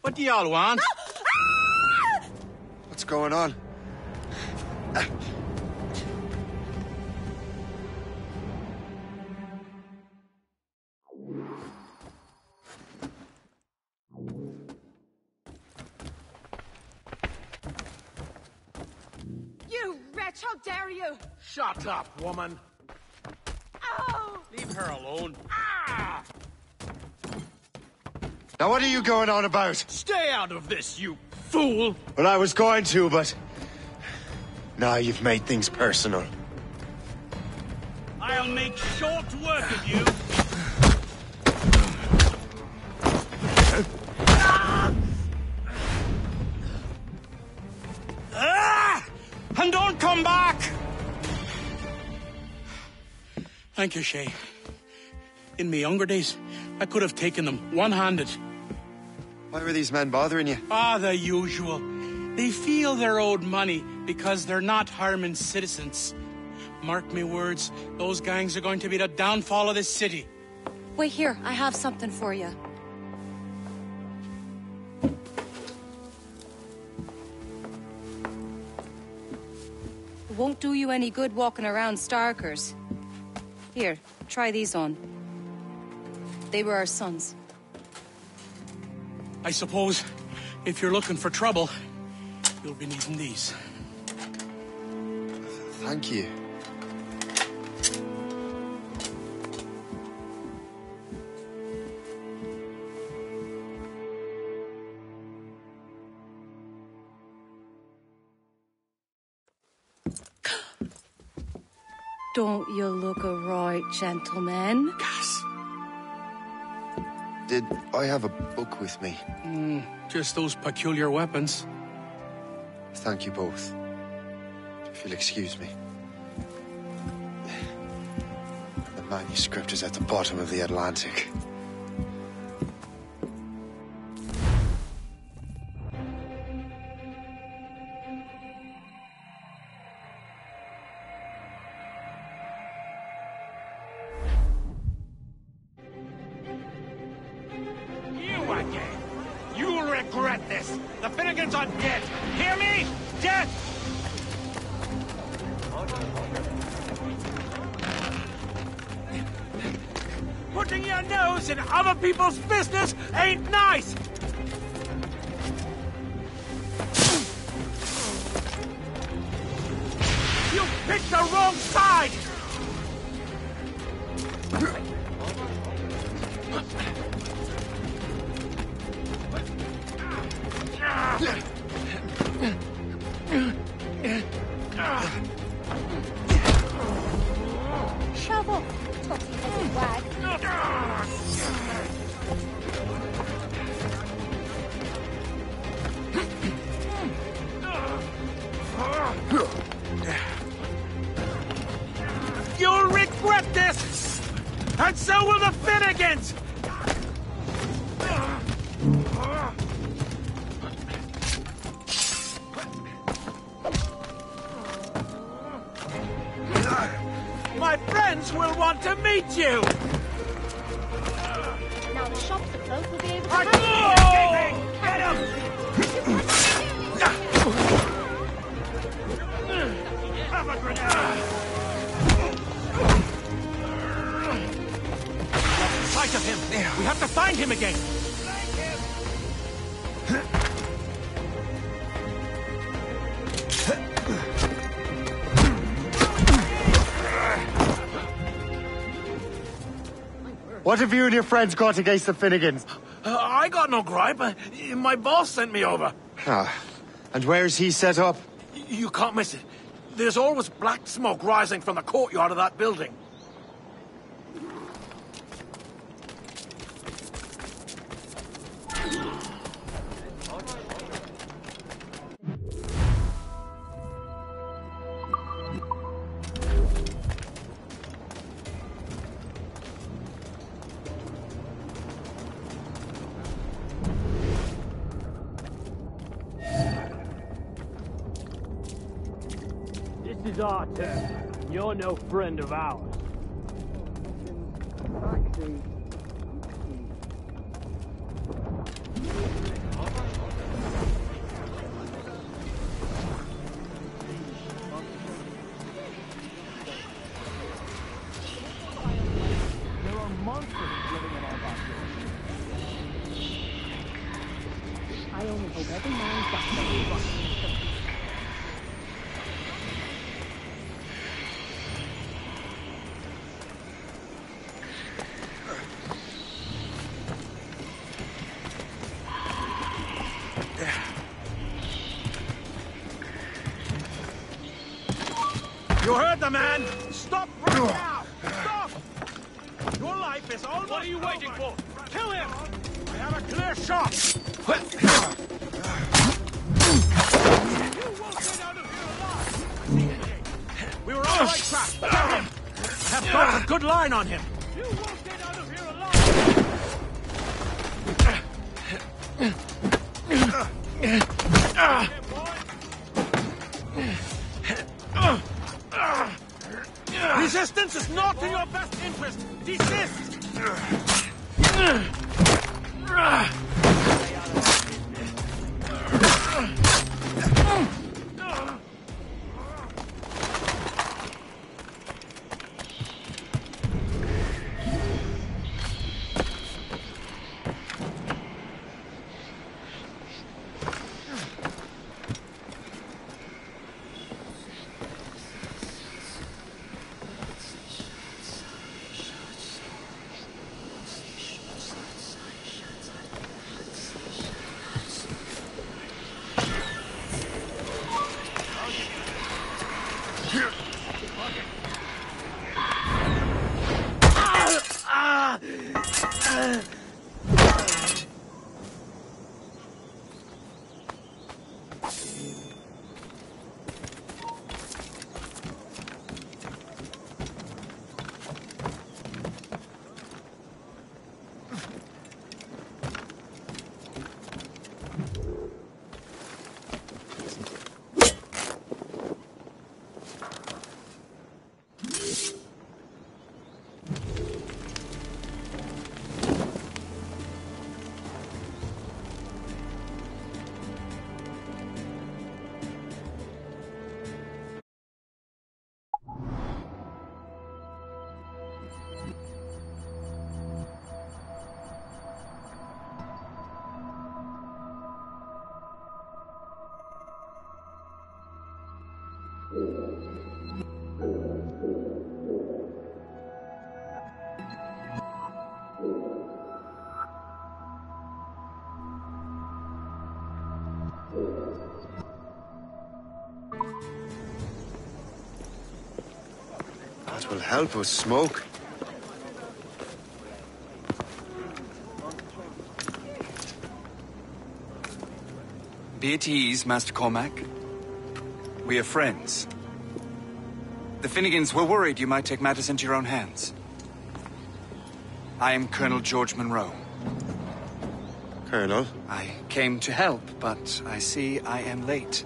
What do y'all want? What's going on? You wretch, how dare you! Shut up, woman. Ow! Leave her alone. Ah! Now what are you going on about? Stay out of this, you fool! Well, I was going to, but... Now you've made things personal. I'll make short work of you. And don't come back! Thank you, Shay. In my younger days, I could have taken them one-handed. Why were these men bothering you? Ah, the usual. They feel they're owed money because they're not harming citizens. Mark me words, those gangs are going to be the downfall of this city. Wait here, I have something for you. It won't do you any good walking around Starkers. Here, try these on. They were our sons. I suppose if you're looking for trouble, you'll be needing these. Thank you. Don't you look a right gentleman? Gas. Did I have a book with me? Just those peculiar weapons. Thank you both. If you'll excuse me. The manuscript is at the bottom of the Atlantic. You again! You'll regret this! The Finnegans are dead! Hear me? Dead! Putting your nose in other people's business ain't nice! You picked the wrong side! Shove off, totty-headed wag. You'll regret this! And so will the Finnegans! My friends will want to meet you! Now the shops are closed, we'll be able to Get him! Have a grenade! Lost sight of him! We have to find him again! What have you and your friends got against the Finnegans? I got no gripe. My boss sent me over. Ah, and where's he set up? You can't miss it. There's always black smoke rising from the courtyard of that building. This is our turn. You're no friend of ours. There are monsters living in our backyard. I only hope every man's got something right. You heard the man! Stop right now! Stop! Your life is almost What are you waiting for? Kill him! I have a clear shot! You won't get out of here alive! We were on the right track! Get him! I have got a good line on him! You won't get out of here alive! Resistance is not in your best interest! Desist! That will help us smoke. Be at ease, Master Cormac. We are friends. The Finnegans were worried you might take matters into your own hands. I am Colonel George Monroe. Colonel? I came to help, but I see I am late.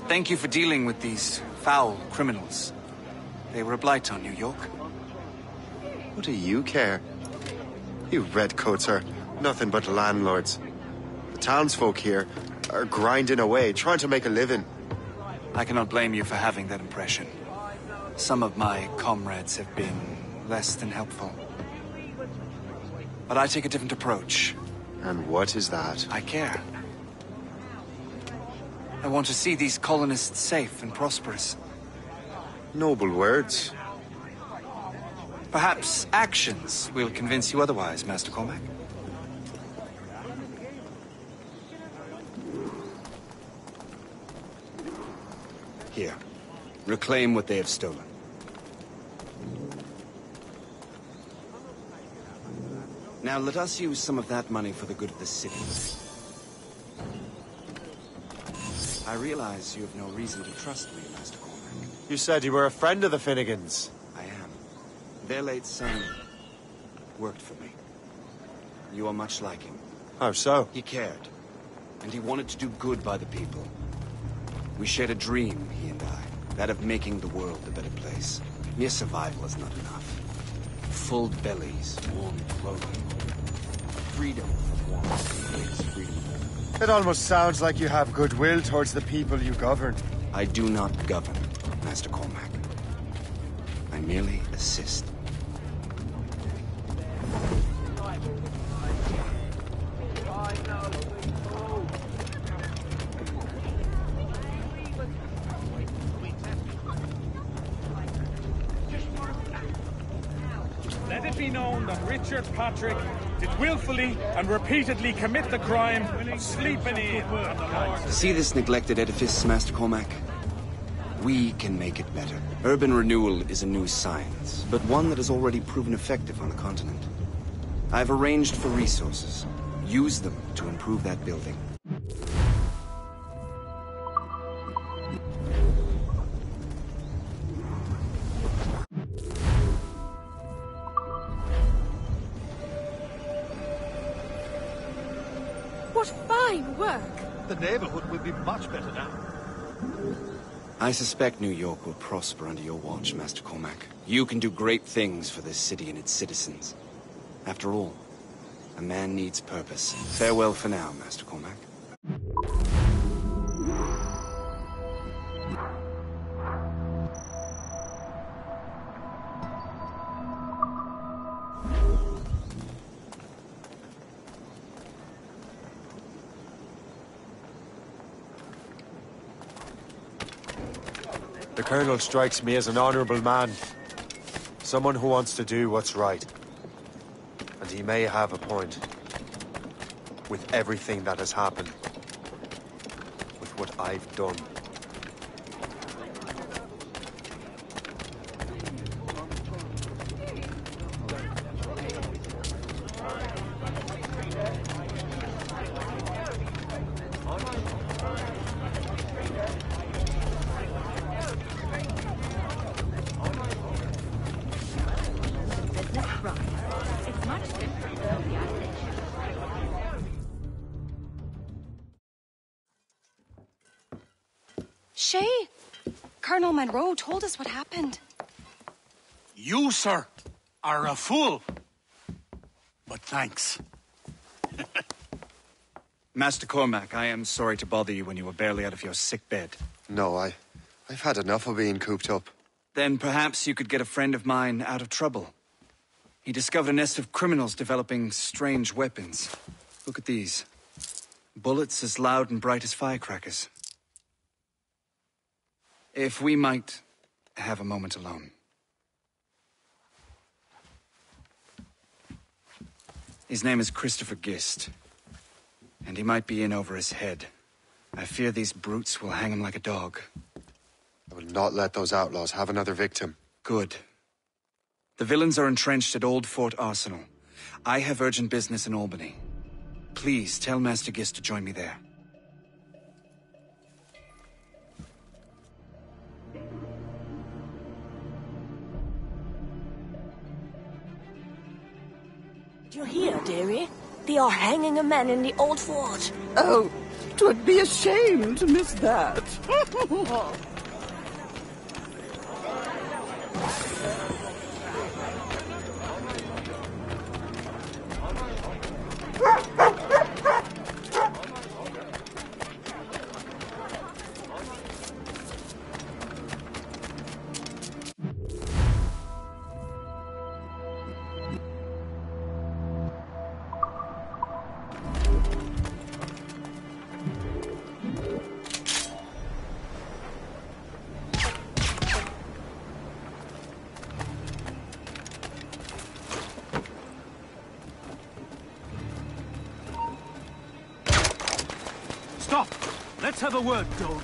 Thank you for dealing with these foul criminals. They were a blight on New York. What do you care? You redcoats are nothing but landlords. The townsfolk here are grinding away, trying to make a living. I cannot blame you for having that impression. Some of my comrades have been less than helpful. But I take a different approach. And what is that? I care. I want to see these colonists safe and prosperous. Noble words. Perhaps actions will convince you otherwise, Master Cormac. Here. Reclaim what they have stolen. Now let us use some of that money for the good of the city. I realize you have no reason to trust me, Master Cormac. You said you were a friend of the Finnegans. I am. Their late son worked for me. You are much like him. How so? He cared. And he wanted to do good by the people. We shared a dream, he and I. That of making the world a better place. Mere survival is not enough. Full bellies, warm clothing. Freedom from want is freedom. It almost sounds like you have goodwill towards the people you govern. I do not govern, Master Cormac. I merely assist. Let it be known that Richard Patrick did willfully and repeatedly commit the crime of sleeping in on the Lord. See this neglected edifice, Master Cormac? We can make it better. Urban renewal is a new science, but one that has already proven effective on the continent. I've arranged for resources. Use them to improve that building. What fine work! The neighborhood will be much better now. I suspect New York will prosper under your watch, Master Cormac. You can do great things for this city and its citizens. After all, a man needs purpose. Farewell for now, Master Cormac. The Colonel strikes me as an honorable man. Someone who wants to do what's right. And he may have a point. With everything that has happened. With what I've done. Shay, Colonel Monroe told us what happened. You, sir, are a fool. But thanks. Master Cormac, I am sorry to bother you when you were barely out of your sick bed. No, I've had enough of being cooped up. Then perhaps you could get a friend of mine out of trouble. He discovered a nest of criminals developing strange weapons. Look at these. Bullets as loud and bright as firecrackers. If we might have a moment alone. His name is Christopher Gist, and he might be in over his head. I fear these brutes will hang him like a dog. I will not let those outlaws have another victim. Good. The villains are entrenched at Old Fort Arsenal. I have urgent business in Albany. Please tell Master Gist to join me there. Do you hear, dearie? They are hanging a man in the old fort. Oh, 'twould be a shame to miss that. Stop! Let's have a word, Gold.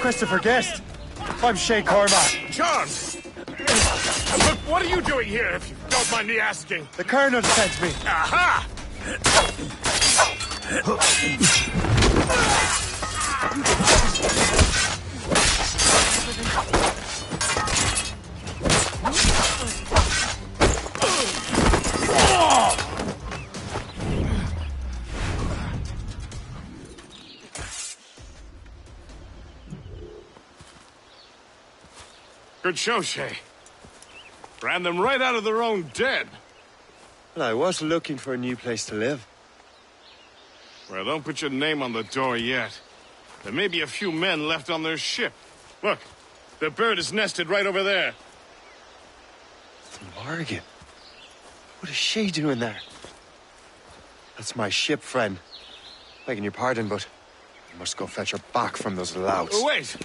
Christopher Guest. I'm Shay Cormac. John! Look, what are you doing here, if you don't mind me asking? The Colonel sent me. Aha! Good show, Shay. Ran them right out of their own den. Well, I was looking for a new place to live. Well, don't put your name on the door yet. There may be a few men left on their ship. Look, the bird is nested right over there. Morgan. What is she doing there? That's my ship, friend. Begging your pardon, but I must go fetch her back from those louts. Oh, wait!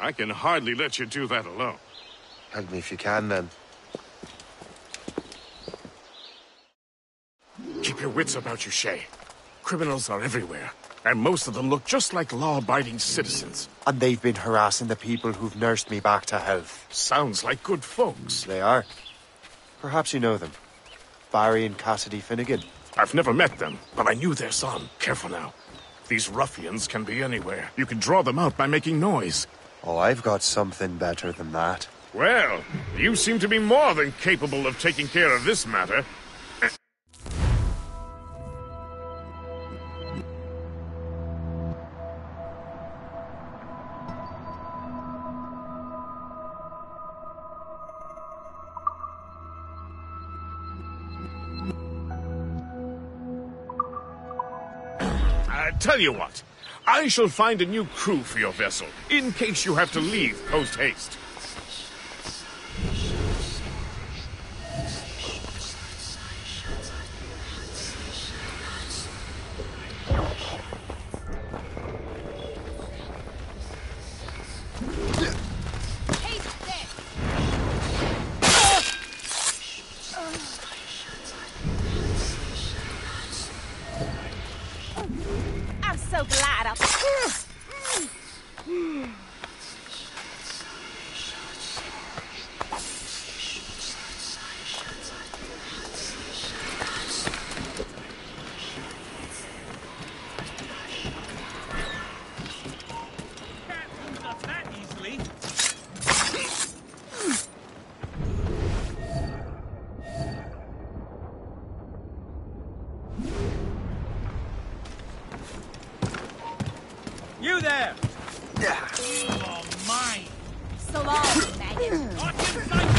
I can hardly let you do that alone. Help me if you can, then. Keep your wits about you, Shay. Criminals are everywhere, and most of them look just like law-abiding citizens. And they've been harassing the people who've nursed me back to health. Sounds like good folks. They are. Perhaps you know them. Barry and Cassidy Finnegan. I've never met them, but I knew their son. Careful now. These ruffians can be anywhere. You can draw them out by making noise. Oh, I've got something better than that. Well, you seem to be more than capable of taking care of this matter. Tell you what, I shall find a new crew for your vessel, in case you have to leave post-haste. I'm so glad I'm... You there! Yeah. Oh, mine! So long, maggot. Watch inside!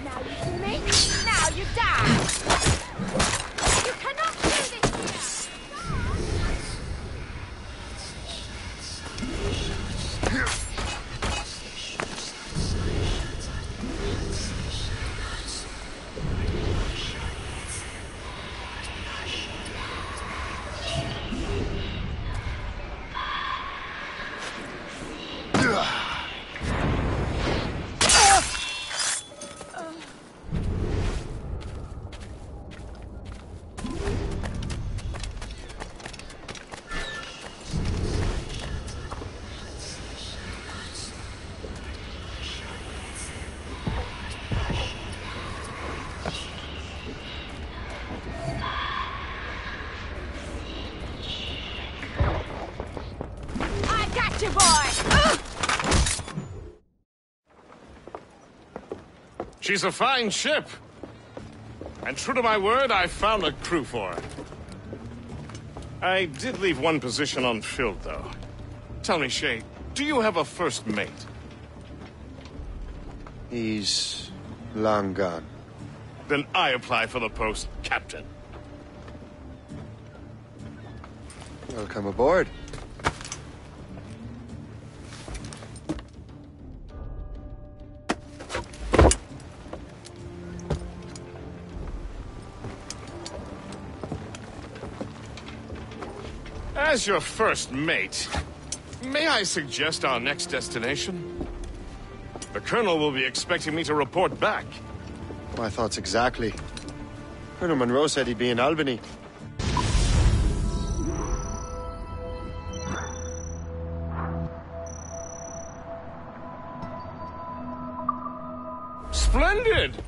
Now you see me? Now you die! You cannot do this you, boy! She's a fine ship. And true to my word, I found a crew for her. I did leave one position unfilled, though. Tell me, Shay, do you have a first mate? He's long gone. Then I apply for the post, Captain. Welcome aboard. As your first mate, may I suggest our next destination? The Colonel will be expecting me to report back. My thoughts exactly. Colonel Monroe said he'd be in Albany. Splendid!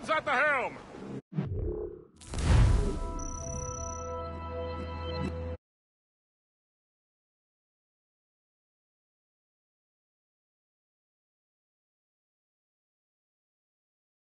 Captain's at the helm!